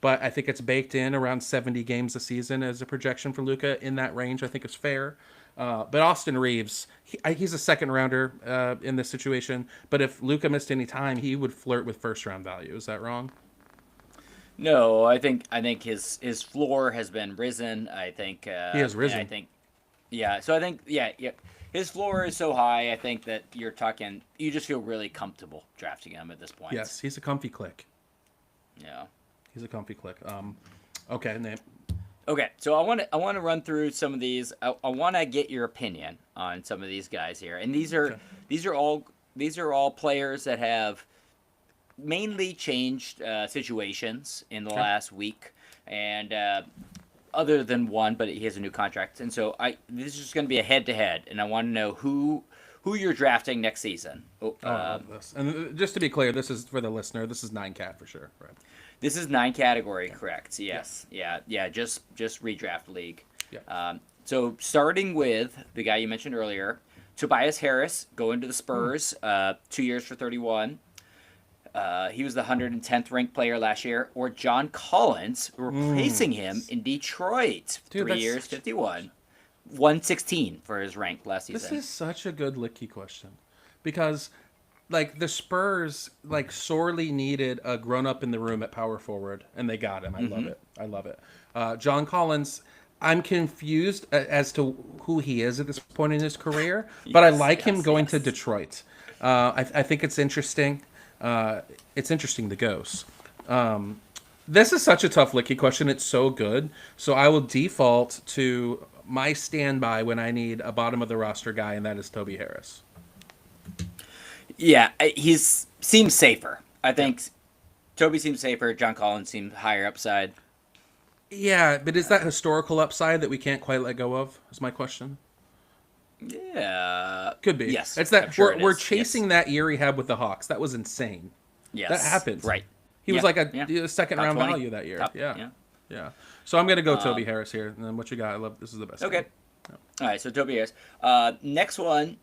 but I think it's baked in around 70 games a season as a projection for Luka. In that range, I think is fair. But Austin Reeves, he's a second rounder in this situation. But if Luka missed any time, he would flirt with first round value. Is that wrong? No, I think his floor has been risen. I think he has risen. So I think his floor is so high. I think that you just feel really comfortable drafting him at this point. Yes, he's a comfy click. Yeah, he's a comfy click. Okay, Nate. Okay, so I want to run through some of these. I want to get your opinion on some of these guys here, and these are all players that have mainly changed situations in the last week, and other than one, but he has a new contract, and so this is just going to be a head-to-head, and I want to know who you're drafting next season. And just to be clear, this is for the listener. This is 9-cat for sure, right? This is 9 category, correct? Yes, yeah. Just redraft league. Yeah. So starting with the guy you mentioned earlier, Tobias Harris going to the Spurs, 2 years for 31. He was the 110th ranked player last year. Or John Collins, replacing him in Detroit, 3 years, 51. 116 for his rank last season. This is such a good licky question because, like, the Spurs sorely needed a grown up in the room at power forward, and they got him. I love it. John Collins, I'm confused as to who he is at this point in his career, but I like him going to Detroit. I think it's interesting. It's interesting, the ghost. This is such a tough licky question. It's so good. So I will default to my standby when I need a bottom of the roster guy, and that is Toby Harris. Yeah, seems safer. I think Toby seems safer. John Collins seems higher upside. Yeah, but is that historical upside that we can't quite let go of? Is my question. Yeah. Could be. Yes. It's that I'm sure we're it is. chasing Yes. that year he had with the Hawks. That was insane. Yes. That happened. Right. He was like a second Top round 20. value that year. Top, yeah. So I'm gonna go Toby Harris here. And then what you got? I love this is the best. Okay. Game. All right. So Toby Harris. Next one.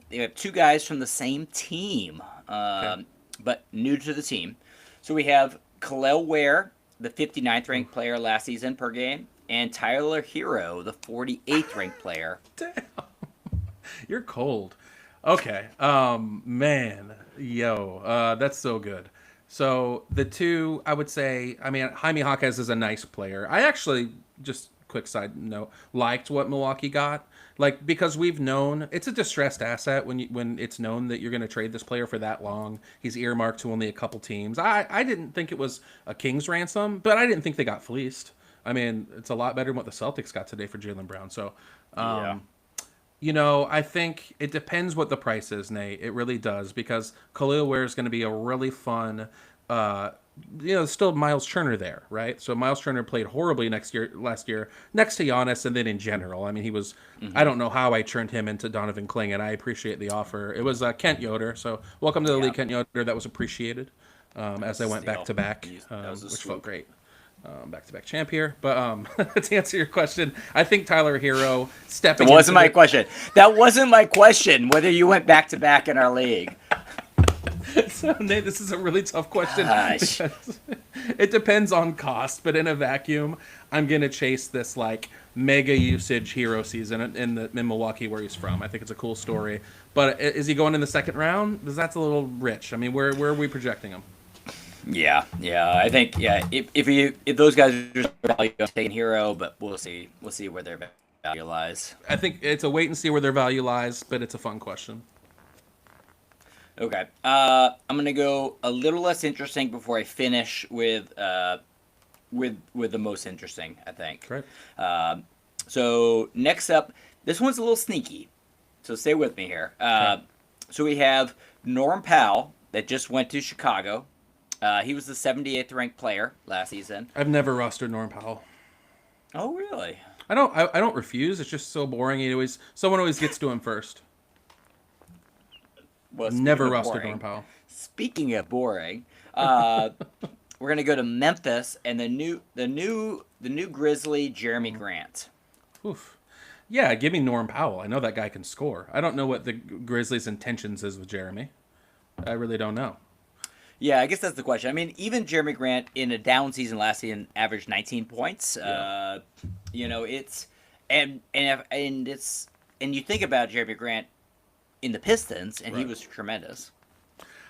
They have two guys from the same team, but new to the team. So we have Khalil Ware, the 59th ranked player last season per game, and Tyler Hero, the 48th ranked player. Damn. You're cold. Okay. Man. Yo. That's so good. So the two, I would say, I mean, Jaime Jaquez is a nice player. I actually, just quick side note, liked what Milwaukee got. Like, because we've known it's a distressed asset when it's known that you're going to trade this player for that long. He's earmarked to only a couple teams. I didn't think it was a king's ransom, but I didn't think they got fleeced. I mean, it's a lot better than what the Celtics got today for Jaylen Brown. So, you know, I think it depends what the price is, Nate. It really does, because Khalil Ware is going to be a really fun, still Miles Turner there, right? So Miles Turner played horribly last year, next to Giannis, and then in general. I mean, he was, I don't know how I turned him into Donovan Kling, and I appreciate the offer. It was Kent Yoder, so welcome to the league, Kent Yoder. That was appreciated as I went back-to-back, which felt great. Back-to-back champ here. But to answer your question, I think Tyler Hero stepping That wasn't my question. That wasn't my question, whether you went back-to-back in our league. So, Nate, this is a really tough question. Gosh. It depends on cost, but in a vacuum, I'm going to chase this, like, mega usage Hero season in Milwaukee where he's from. I think it's a cool story. But is he going in the second round? Because that's a little rich. I mean, where are we projecting him? Yeah. I think if those guys are just value, I'm taking Hero, but we'll see where their value lies. I think it's a wait and see where their value lies, but it's a fun question. Okay. I'm gonna go a little less interesting before I finish with the most interesting, I think. Right. So next up, this one's a little sneaky, so stay with me here. So we have Norm Powell that just went to Chicago. He was the 78th ranked player last season. I've never rostered Norm Powell. Oh, really? I don't refuse. It's just so boring. Someone always gets to him first. Well, never rostered Norm Powell. Speaking of boring, we're gonna go to Memphis and the new Grizzly Jeremy Grant. Oof. Yeah, give me Norm Powell. I know that guy can score. I don't know what the Grizzlies' intentions is with Jeremy. I really don't know. Yeah, I guess that's the question. I mean, even Jeremy Grant in a down season last season averaged 19 points. Yeah. It's and you think about Jeremy Grant in the Pistons, and he was tremendous.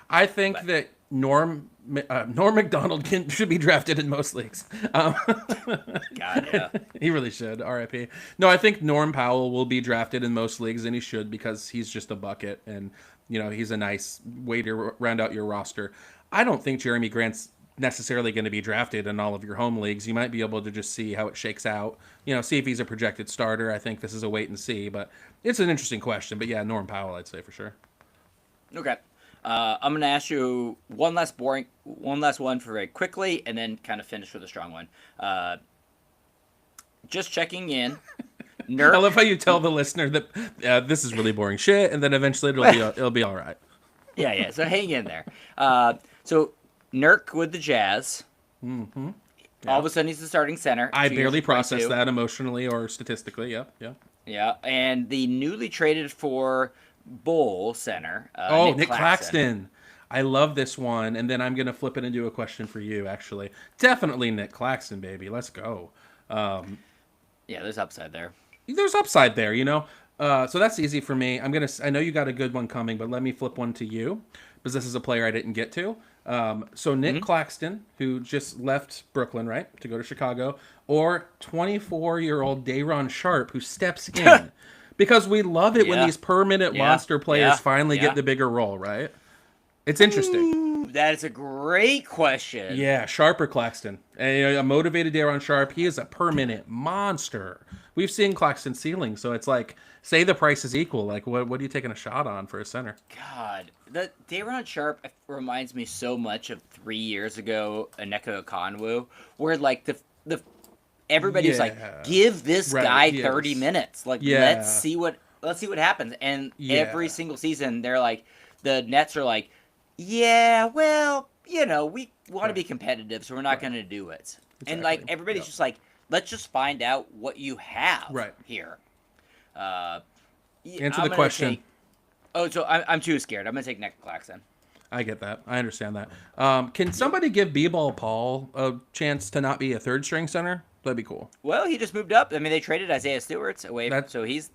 I think that Norm McDonald should be drafted in most leagues. God, yeah. He really should. R.I.P. No, I think Norm Powell will be drafted in most leagues, and he should, because he's just a bucket, and he's a nice way to round out your roster. I don't think Jeremy Grant's necessarily going to be drafted in all of your home leagues. You might be able to just see how it shakes out. See if he's a projected starter. I think this is a wait and see, but it's an interesting question. But yeah, Norm Powell, I'd say for sure. Okay. I'm going to ask you one last one for very quickly, and then kind of finish with a strong one. Just checking in. I love how you tell the listener that this is really boring shit, and then eventually it'll be all right. Yeah. So hang in there. So Nurk with the Jazz. Mm-hmm. Yeah. All of a sudden, he's the starting center. I barely processed that emotionally or statistically. Yep. Yeah, and the newly traded for Bull center. Nick Claxton. I love this one, and then I'm gonna flip it into a question for you. Actually, definitely Nick Claxton, baby. Let's go. Yeah, there's upside there. There's upside there, So that's easy for me. I know you got a good one coming, but let me flip one to you, because this is a player I didn't get to. So Nick Claxton, who just left Brooklyn, right, to go to Chicago, or 24-year-old Day'Ron Sharpe, who steps in, because we love it when these per-minute monster players finally get the bigger role, right? It's interesting. Ooh, that is a great question. Yeah, Sharpe or Claxton. A motivated Day'Ron Sharpe, he is a per-minute monster. We've seen Claxton ceiling, so it's like, say the price is equal. Like, what are you taking a shot on for a center? God, the Day'Ron Sharp reminds me so much of 3 years ago, Aneka Okonwu, where like the everybody's like, Yeah, give this right. guy He 30 is. minutes. Like, Yeah, let's see what happens. And every yeah, single season, they're like, the Nets are like, yeah, well, we want to be right, competitive, so we're not right. going to do it. And like Exactly. everybody's Yep. just like, let's just find out what you have Right. here. Uh, Answer I'm the gonna question. take. Oh, so I'm too scared. I'm gonna take Nick Claxton. I get that. I understand that. Can somebody give B-ball Paul a chance to not be a third string center? That'd be cool. Well, he just moved up. I mean, they traded Isaiah Stewart away, That so he's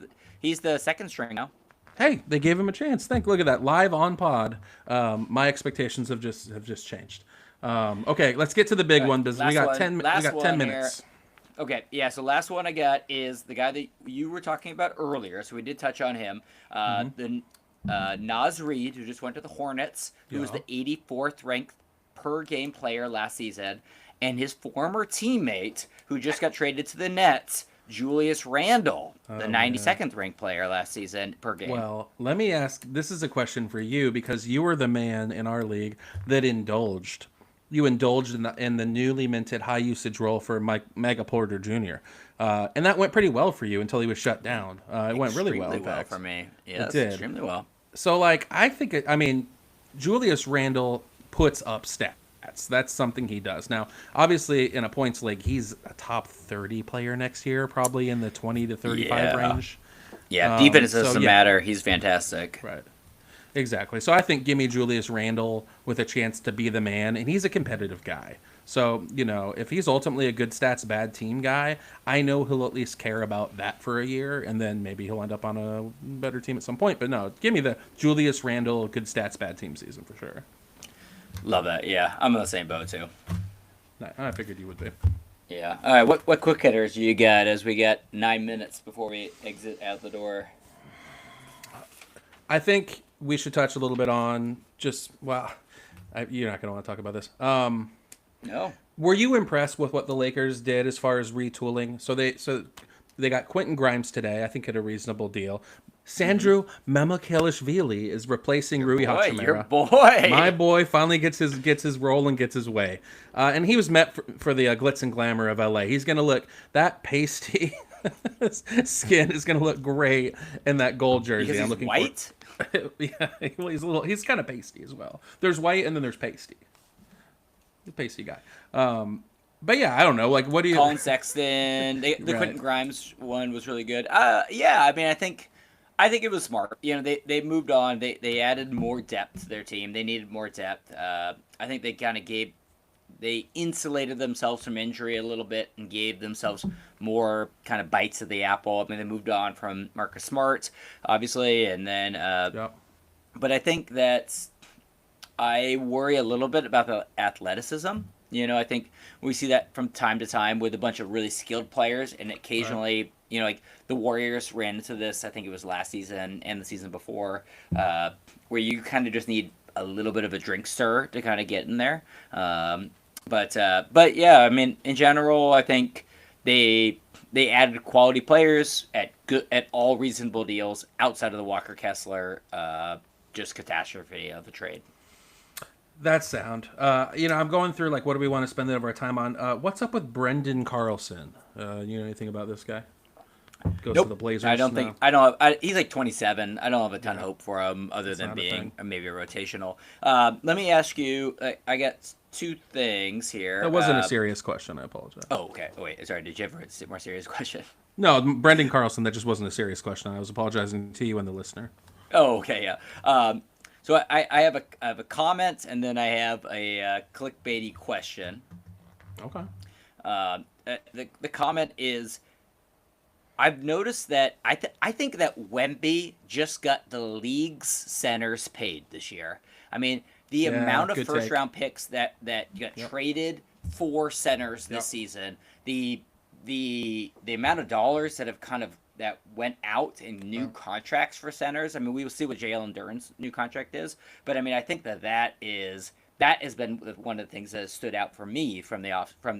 the second string now. Hey, they gave him a chance. Look at that live on pod. My expectations have just changed. Okay, let's get to the big All right, one because we last got one. 10. We Last got 10 one here. minutes. Okay, yeah. So last one I got is the guy that you were talking about earlier. So we did touch on him. The Naz Reid, who just went to the Hornets, who was Yeah. the 84th ranked per game player last season, and his former teammate, who just got traded to the Nets, Julius Randle, the Oh, man. 92nd ranked player last season per game. Well, let me ask. This is a question for you because you were the man in our league that indulged. You indulged in the newly minted high usage role for Mike Mega Porter Jr. And that went pretty well for you until he was shut down. It went really well, in fact. for me. It Yes, did. extremely well. So, like, I think, I mean, Julius Randle puts up stats. That's something he does. Now, obviously, in a points league, he's a top 30 player next year, probably in the 20 to 35 Yeah. range. Yeah, defense so, doesn't yeah. matter. He's fantastic. Right. Exactly. So I think give me Julius Randle with a chance to be the man, and he's a competitive guy. So, if he's ultimately a good stats, bad team guy, I know he'll at least care about that for a year, and then maybe he'll end up on a better team at some point. But no, give me the Julius Randle, good stats, bad team season for sure. Love that. Yeah, I'm in the same boat too. I figured you would be. Yeah. All right. What quick hitters you got as we got 9 minutes before we exit out the door? I think we should touch a little bit on just, well, you're not going to want to talk about this. No. Were you impressed with what the Lakers did as far as retooling? So they got Quentin Grimes today, I think at a reasonable deal. Sandro Mamukelashvili is replacing Rui Boy, your Hachimura. boy. My boy finally gets his role and gets his way, and he was met for the glitz and glamour of LA. He's gonna look that pasty skin is gonna look great in that gold jersey. Because I'm he's looking white. yeah, well, he's kind of pasty as well. There's white and then there's pasty. The pasty guy. But yeah, I don't know. Like, what do you? Colin Sexton. The Right. Quentin Grimes one was really good. Yeah. I mean, I think it was smart. They moved on. They added more depth to their team. They needed more depth. I think they kind of they insulated themselves from injury a little bit and gave themselves more kind of bites of the apple. I mean, they moved on from Marcus Smart, obviously, and then. Yeah. But I think that I worry a little bit about the athleticism. I think we see that from time to time with a bunch of really skilled players, and occasionally, like the Warriors ran into this. I think it was last season and the season before, where you kind of just need a little bit of a drink stir to kind of get in there. But yeah, I mean, in general, I think they added quality players at all reasonable deals outside of the Walker Kessler just catastrophe of the trade. That's sound. I'm going through like what do we want to spend our time on? What's up with Brendan Carlson? You know anything about this guy? Goes Nope. to the Blazers. I don't No. think. He's like 27. I don't have a ton of hope for him other than not a being thing. maybe a rotational. Let me ask you. I got two things here. That wasn't a serious question. I apologize. Oh, okay. Oh, wait. Sorry. Did you ever a more serious question? No, Brendan Carlson. That just wasn't a serious question. I was apologizing to you and the listener. Oh, okay. Yeah. So I have a comment and then I have a clickbaity question. Okay. The comment is, I've noticed that I think that Wemby just got the league's centers paid this year. I mean, the amount of good first take. round picks that got traded for centers this Yep. season, the amount of dollars that went out in new contracts for centers. I mean, we will see what Jalen Duren's new contract is, but I mean, I think that is that has been one of the things that has stood out for me from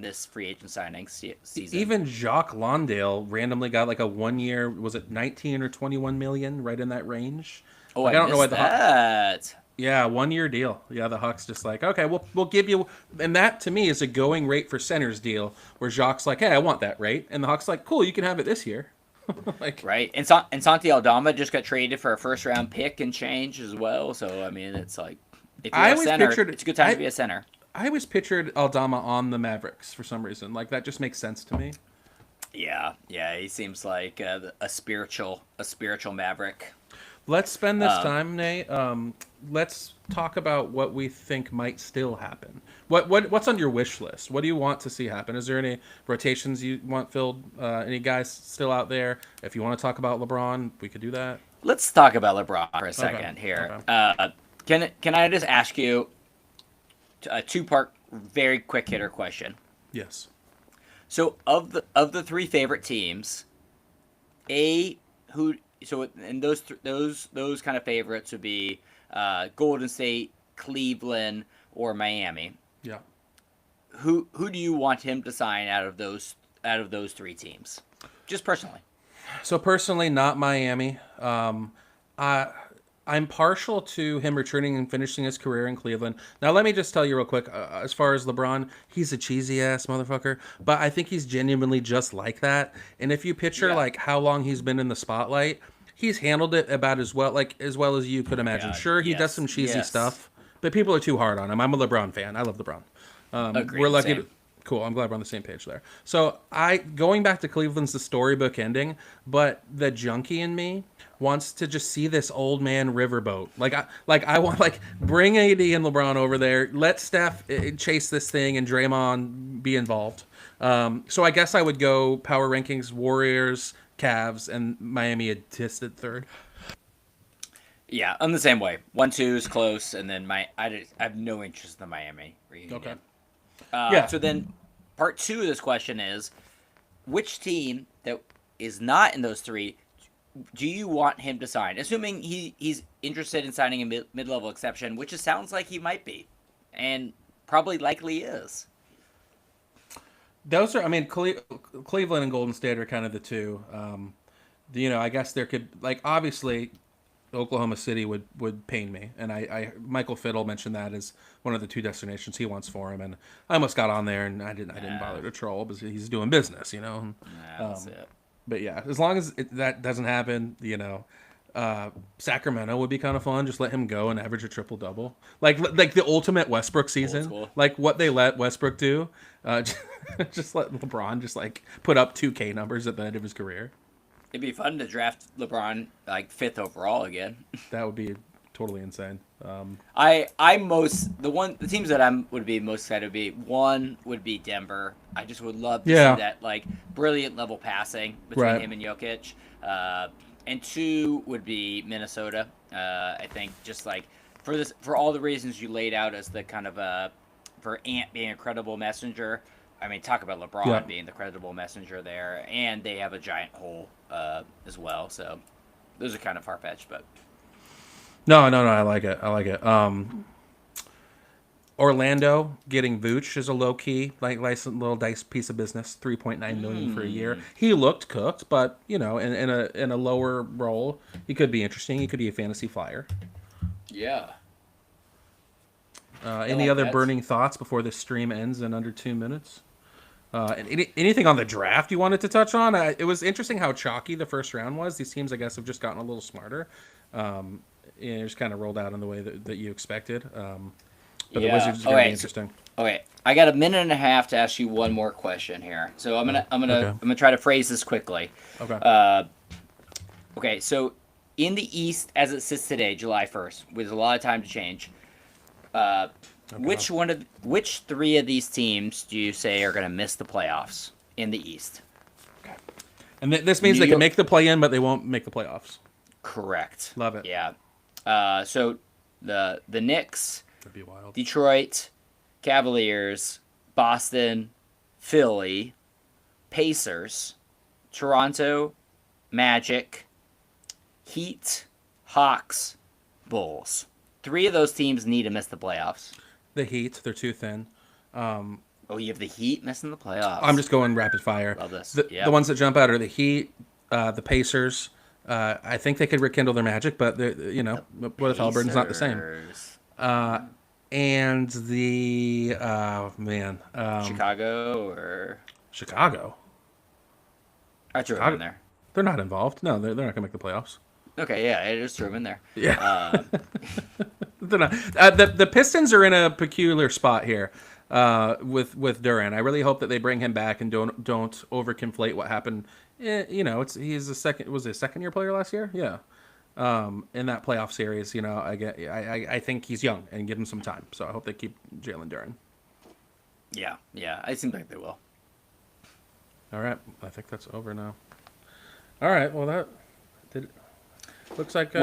this free agent signing season. Even Jacques Londale randomly got like a 1 year, was it 19 or 21 million, right in that range? Oh, Like I I don't know why missed that. yeah, 1 year deal. Yeah, the Hawks just like, okay, we'll give you, and that to me is a going rate for centers deal where Jacques like, hey, I want that rate, and the Hawks like, cool, you can have it this year. Like, Right, and Santi Aldama just got traded for a first round pick and change as well. So I mean, it's like if you're I a always center, pictured it's a good time to be a center. I always pictured Aldama on the Mavericks for some reason. Like that just makes sense to me. Yeah, he seems like a spiritual Maverick. Let's spend this time, Nate. Let's talk about what we think might still happen. What's on your wish list? What do you want to see happen? Is there any rotations you want filled? Any guys still out there? If you want to talk about LeBron, we could do that. Let's talk about LeBron for a second here. Okay. Can I just ask you a two-part, very quick hitter question? Yes. So of the three favorite teams, and those kind of favorites would be Golden State, Cleveland, or Miami. Yeah. Who do you want him to sign out of those three teams? Just personally. So personally, not Miami. I'm partial to him returning and finishing his career in Cleveland. Now, let me just tell you real quick, as far as LeBron, he's a cheesy-ass motherfucker, but I think he's genuinely just like that. And if you picture, like, how long he's been in the spotlight, he's handled it about as well as you could imagine. God, Sure, he does some cheesy stuff, but people are too hard on him. I'm a LeBron fan. I love LeBron. Agreed, we're lucky same. to... Cool. I'm glad we're on the same page there. So going back to Cleveland's the storybook ending, but the junkie in me wants to just see this old man riverboat. I want bring AD and LeBron over there. Let Steph chase this thing and Draymond be involved. So I guess I would go power rankings: Warriors, Cavs, and Miami a distant third. Yeah, I'm the same way. 1-2 is close, and then I have no interest in the Miami reunion. Okay. So then, part two of this question is, which team that is not in those three do you want him to sign? Assuming he's interested in signing a mid-level exception, which it sounds like he might be, and probably likely is. Those are, I mean, Cleveland and Golden State are kind of the two. I guess there could, obviously, Oklahoma City would pain me, and I Michael Fiddle mentioned that as one of the two destinations he wants for him, and I almost got on there, and I didn't bother to troll because he's doing business, That's it. But yeah, as long as that doesn't happen, Sacramento would be kind of fun. Just let him go and average a triple double, like the ultimate Westbrook season, like what they let Westbrook do. Just let LeBron just put up 2K numbers at the end of his career. It'd be fun to draft LeBron 5th overall again. That would be totally insane. The teams that would be most excited would be Denver. I just would love to see that brilliant level passing between him and Jokic. And 2 would be Minnesota. I think just for all the reasons you laid out as the kind of for Ant being a credible messenger. I mean, talk about LeBron being the credible messenger there, and they have a giant hole as well. So those are kind of far-fetched, but no, I like it. Orlando getting Vooch is a low key, little dice piece of business. $3.9 million for a year. He looked cooked, but in a lower role, he could be interesting. He could be a fantasy flyer. Yeah. Any other burning thoughts before this stream ends in under 2 minutes? Anything on the draft you wanted to touch on? It was interesting how chalky the first round was. These teams, I guess, have just gotten a little smarter. It just kind of rolled out in the way that you expected. But the Wizards are going to be interesting. Okay, I got a minute and a half to ask you one more question here. So I'm gonna try to phrase this quickly. Okay. Okay. So in the East, as it sits today, July 1st, with a lot of time to change, which 3 of these teams do you say are going to miss the playoffs in the East? Okay. And this means they can make the play-in, but they won't make the playoffs. Correct. Love it. Yeah. So the Knicks, That'd be wild. Detroit, Cavaliers, Boston, Philly, Pacers, Toronto, Magic, Heat, Hawks, Bulls. 3 of those teams need to miss the playoffs. The Heat, they're too thin. Oh, you have the Heat missing the playoffs. I'm just going rapid fire. Love this. The ones that jump out are the Heat, the Pacers. I think they could rekindle their magic, but what if Halliburton's not the same? And the Chicago or Chicago. I threw them in there. They're not involved. No, they're not gonna make the playoffs. Okay, yeah, I just threw them in there. Yeah, they're not. The Pistons are in a peculiar spot here with Durant. I really hope that they bring him back and don't overconflate what happened. He's a second year player last year. Yeah. In that playoff series, I think he's young and give him some time. So I hope they keep Jalen Duren. Yeah, it seems like they will. All right, I think that's over now. All right, well looks like.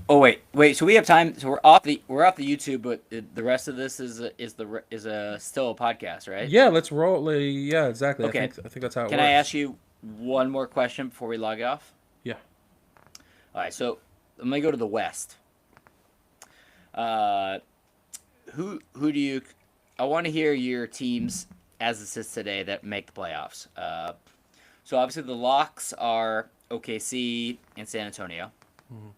Wait. So we have time. So we're off the YouTube, but the rest of this is still a podcast, right? Yeah, let's roll. Yeah, exactly. Okay. I think that's how it works. Can I ask you one more question before we log off? Yeah. All right, so I'm gonna go to the West. Who do you? I want to hear your teams as it sits today that make the playoffs. So obviously the locks are OKC and San Antonio. Mm-hmm.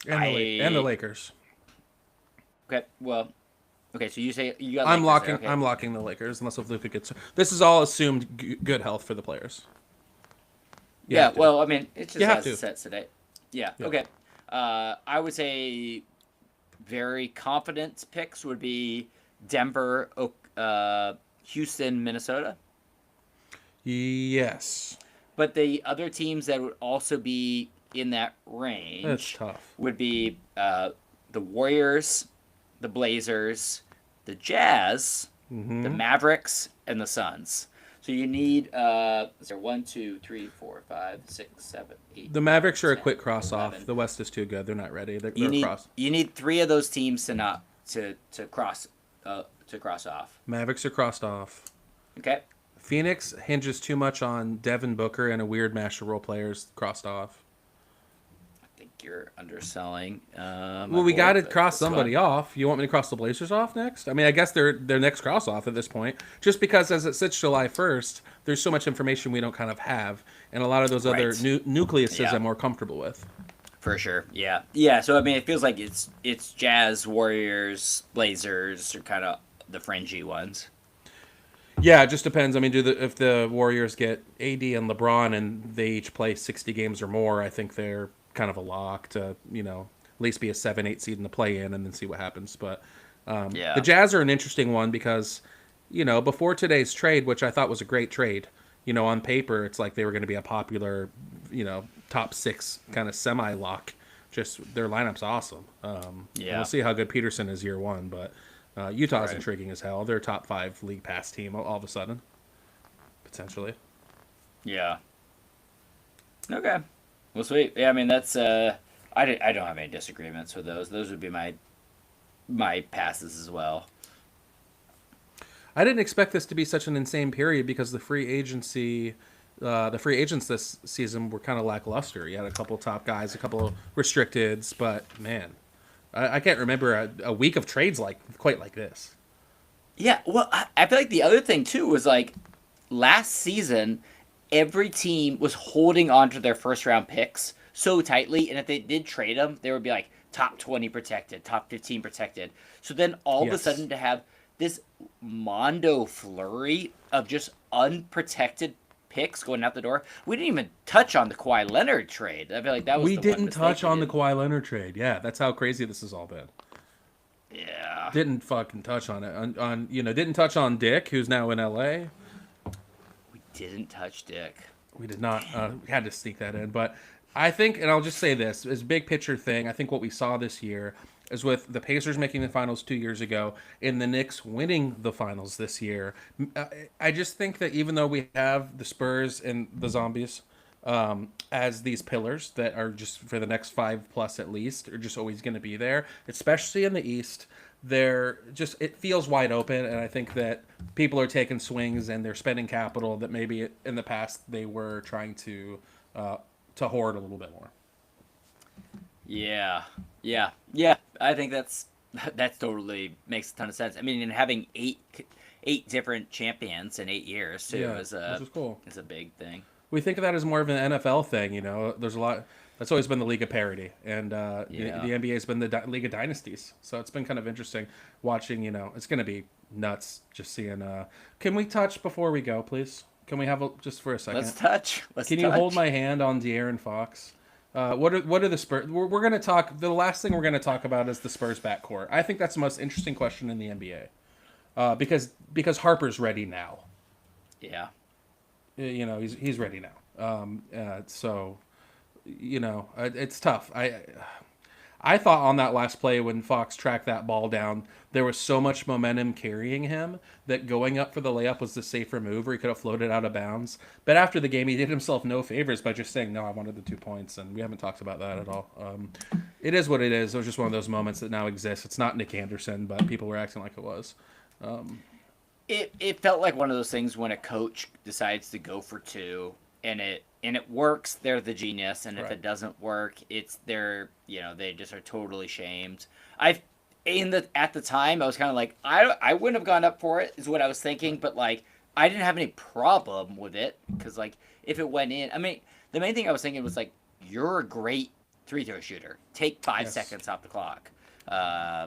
And the Lakers. Okay, well, so you say you got. I'm Lakers locking. there, okay. I'm locking the Lakers unless if Luka gets. This is all assumed good health for the players. Yeah, well, I mean, it's just as to. it sits today. Yeah. Okay. I would say very confident picks would be Denver, Houston, Minnesota. Yes. But the other teams that would also be in that range That's tough. would be the Warriors, the Blazers, the Jazz, Mm-hmm. the Mavericks, and the Suns. So you need is there 1, 2, 3, 4, 5, 6, 7, 8. The Mavericks are a 10, quick cross 11. off. The West is too good. They're not ready. They're You cross. need 3 of those teams to cross off. Mavericks are crossed off. Okay. Phoenix hinges too much on Devin Booker and a weird mash of role players crossed off. I think you're underselling. Well, we got to cross somebody off. You want me to cross the Blazers off next? I mean, I guess they're their next cross off at this point. Just because as it sits July 1st, there's so much information we don't kind of have. And a lot of those other nucleuses I'm more comfortable with. For sure. Yeah. Yeah. So, I mean, it feels like it's Jazz, Warriors, Blazers are kind of the fringy ones. Yeah, it just depends. I mean, if the Warriors get AD and LeBron and they each play 60 games or more, I think they're kind of a lock to, at least be a 7-8 seed in the play-in and then see what happens. But the Jazz are an interesting one because, before today's trade, which I thought was a great trade, on paper, it's like they were going to be a popular, top 6 kind of semi-lock. Just their lineup's awesome. We'll see how good Peterson is year 1, but Utah's intriguing as hell. They're a top 5 league pass team all of a sudden, potentially. Yeah. Okay. Well, sweet. Yeah, I mean, that's I don't have any disagreements with those. Those would be my passes as well. I didn't expect this to be such an insane period because the free agents this season were kind of lackluster. You had a couple top guys, a couple of restricteds, but man, I can't remember a week of trades quite like this. Yeah, well, I feel like the other thing too was like last season, every team was holding on to their first round picks so tightly, and if they did trade them, they would be like top 20 protected, top 15 protected. So then all of a sudden to have this mondo flurry of just unprotected picks going out the door. We didn't even touch on the Kawhi Leonard trade. I feel like that was we didn't touch on the Kawhi Leonard trade. Yeah, that's how crazy this has all been. Yeah, didn't fucking touch on it. Didn't touch on Dick, who's now in LA. We didn't touch Dick. We did not. We had to sneak that in, but I think, and I'll just say this as big picture thing. I think what we saw this year is with the Pacers making the finals 2 years ago and the Knicks winning the finals this year. I just think that even though we have the Spurs and the Zombies as these pillars that are just for the next 5+ at least, are just always going to be there, especially in the East, it feels wide open. And I think that people are taking swings and they're spending capital that maybe in the past they were trying to hoard a little bit more. Yeah. I think that's That totally makes a ton of sense. I mean, and having eight different champions in 8 years too Yeah, which is cool. is a big thing. We think of that as more of an NFL thing, you know. There's a lot. That's always been the league of parity, and the NBA has been the league of dynasties. So it's been kind of interesting watching. You know, it's going to be nuts just seeing. Can we touch before we go, please? Can we have just for a second? Let's touch. Can you hold my hand on De'Aaron Fox? What are the Spurs? We're going to talk. The last thing we're going to talk about is the Spurs backcourt. I think that's the most interesting question in the NBA, because Harper's ready now. Yeah. You know, he's ready now. So, you know, it's tough. I thought on that last play when Fox tracked that ball down, there was so much momentum carrying him that going up for the layup was the safer move, or he could have floated out of bounds. But after the game, he did himself no favors by just saying, no, I wanted the 2 points, and we haven't talked about that at all. It is what it is. It was just one of those moments that now exists. It's not Nick Anderson, but people were acting like it was. It felt like one of those things when a coach decides to go for two and it works, they're the genius, and if Right. it doesn't work, they just are totally shamed. At the time I was kind of like I wouldn't have gone up for it is what I was thinking, but like I didn't have any problem with it because like if it went in, I mean the main thing I was thinking was like you're a great free throw shooter, take 5 Yes. seconds off the clock. Yeah,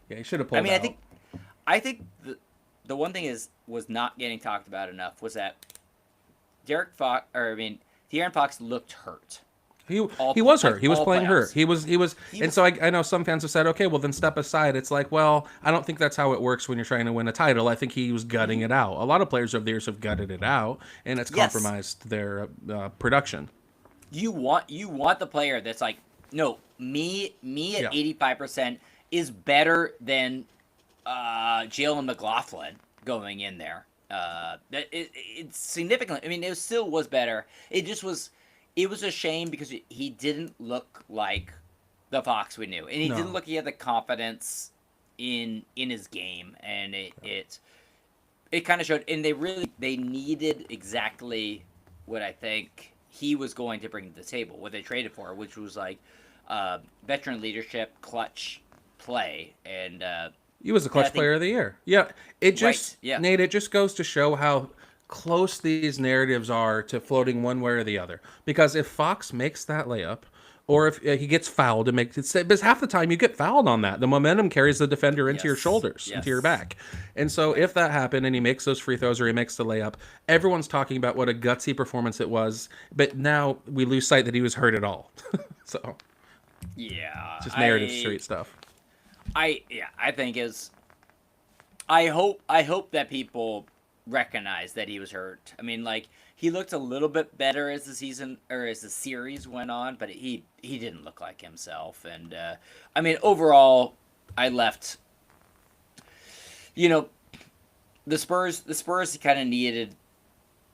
he should have pulled I mean, out. I think the one thing was not getting talked about enough was that De'Aaron Fox looked hurt. He was hurt. He was playing playoffs. hurt. He was, and so I know some fans have said, okay, well then step aside. It's like, well, I don't think that's how it works when you're trying to win a title. I think he was gutting it out. A lot of players over the years have gutted it out, and it's Yes. compromised their production. You want the player that's like, no, me at 85% is better than Jalen McLaughlin going in there. It's significantly. I mean, it still was better. It just was. It was a shame because he didn't look like the Fox we knew, and he didn't look. He had the confidence in his game, and it kind of showed. And they needed exactly what I think he was going to bring to the table, what they traded for, which was like veteran leadership, clutch play, and He was the clutch player of the year. Yeah, it just Right, yeah. Nate. It just goes to show how close these narratives are to floating one way or the other. Because if Fox makes that layup, or if he gets fouled and makes it, because half the time you get fouled on that, the momentum carries the defender into your shoulders, into your back. And so if that happened and he makes those free throws or he makes the layup, everyone's talking about what a gutsy performance it was. But now we lose sight that he was hurt at all. So yeah, just narrative street stuff. I think I hope that people recognize that he was hurt. I mean, like he looked a little bit better as the series went on, but he didn't look like himself. And I mean, overall, I left. You know, the Spurs kind of needed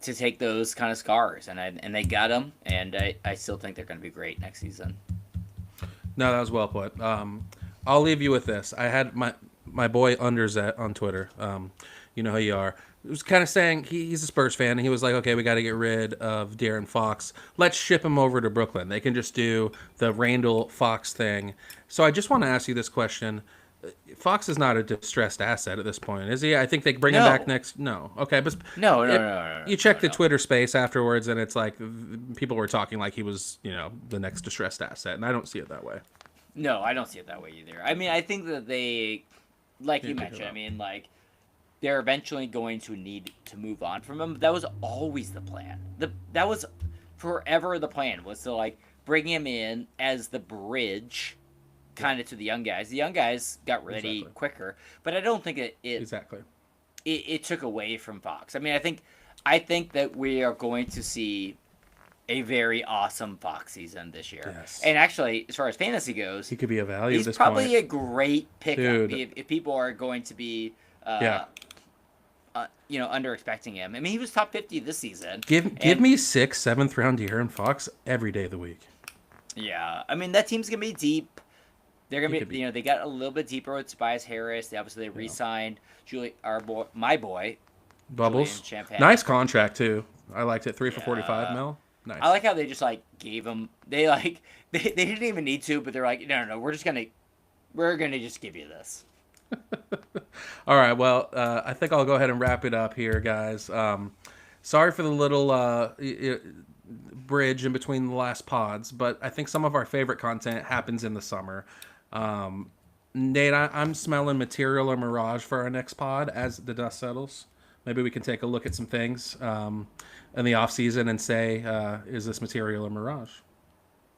to take those kind of scars, and they got them. And I still think they're going to be great next season. No, that was well put. I'll leave you with this. I had my boy Underzet on Twitter. You know who you are. He was kind of saying he's a Spurs fan, and he was like, okay, we got to get rid of De'Aaron Fox. Let's ship him over to Brooklyn. They can just do the Randall Fox thing. So I just want to ask you this question. Fox is not a distressed asset at this point, is he? I think they bring him back next. No. Okay. But No. You check the Twitter space afterwards, and it's like people were talking like he was, the next distressed asset, and I don't see it that way. No, I don't see it that way either. I mean, I think that they, like you mentioned, I mean, like, they're eventually going to need to move on from him. That was always the plan. That was forever the plan, was to, like, bring him in as the bridge kind of to the young guys. The young guys got ready quicker, but I don't think it took away from Fox. I mean, I think that we are going to see a very awesome Fox season this year. Yes. And actually, as far as fantasy goes, he could be a value. He's probably a great pickup if people are going to be, under expecting him. I mean, he was top 50 this season. Give me 6th, 7th round De'Aaron Fox every day of the week. Yeah, I mean that team's gonna be deep. They're gonna be. They got a little bit deeper with Tobias Harris. They re-signed my boy, Bubbles. Nice contract too. I liked it. 3 for $45 mil. Nice. I like how they just gave him. They didn't even need to, but they're like, no, we're just gonna We're gonna just give you this. All right. Well, I think I'll go ahead and wrap it up here, guys. Sorry for the little bridge in between the last pods, but I think some of our favorite content happens in the summer. Um, Nate, I'm smelling material or mirage for our next pod as the dust settles. Maybe we can take a look at some things in the off season and say, is this material or mirage?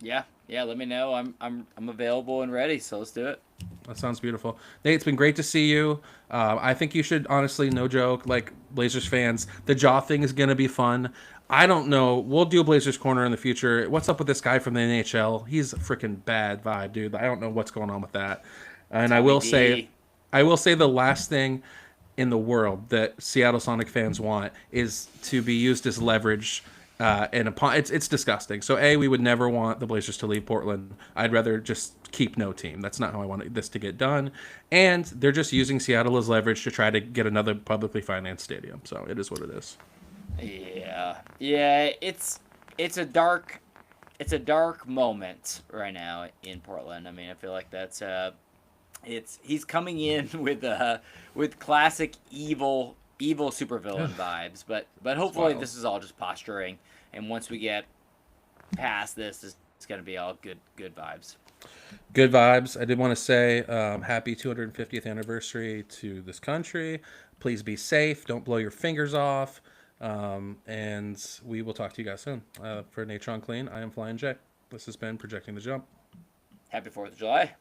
Yeah, yeah. Let me know. I'm available and ready. So let's do it. That sounds beautiful. Nate, it's been great to see you. I think you should, honestly, no joke, like Blazers fans, the jaw thing is going to be fun. I don't know. We'll do a Blazers Corner in the future. What's up with this guy from the NHL? He's a freaking bad vibe, dude. I don't know what's going on with that. And Tommy D. I will say the last thing in the world that Seattle Sonic fans want is to be used as leverage. And upon it's disgusting. So we would never want the Blazers to leave Portland. I'd rather just keep no team. That's not how I want this to get done. And they're just using Seattle as leverage to try to get another publicly financed stadium. So it is what it is. Yeah, yeah. It's a dark moment right now in Portland. I mean, I feel like that's he's coming in with classic evil supervillain vibes, but hopefully this is all just posturing, and once we get past this, it's gonna be all good vibes. Good vibes. I did want to say happy 250th anniversary to this country. Please be safe. Don't blow your fingers off. And we will talk to you guys soon. For Natron Clean, I am Flying J. This has been Projecting the Jump. Happy 4th of July.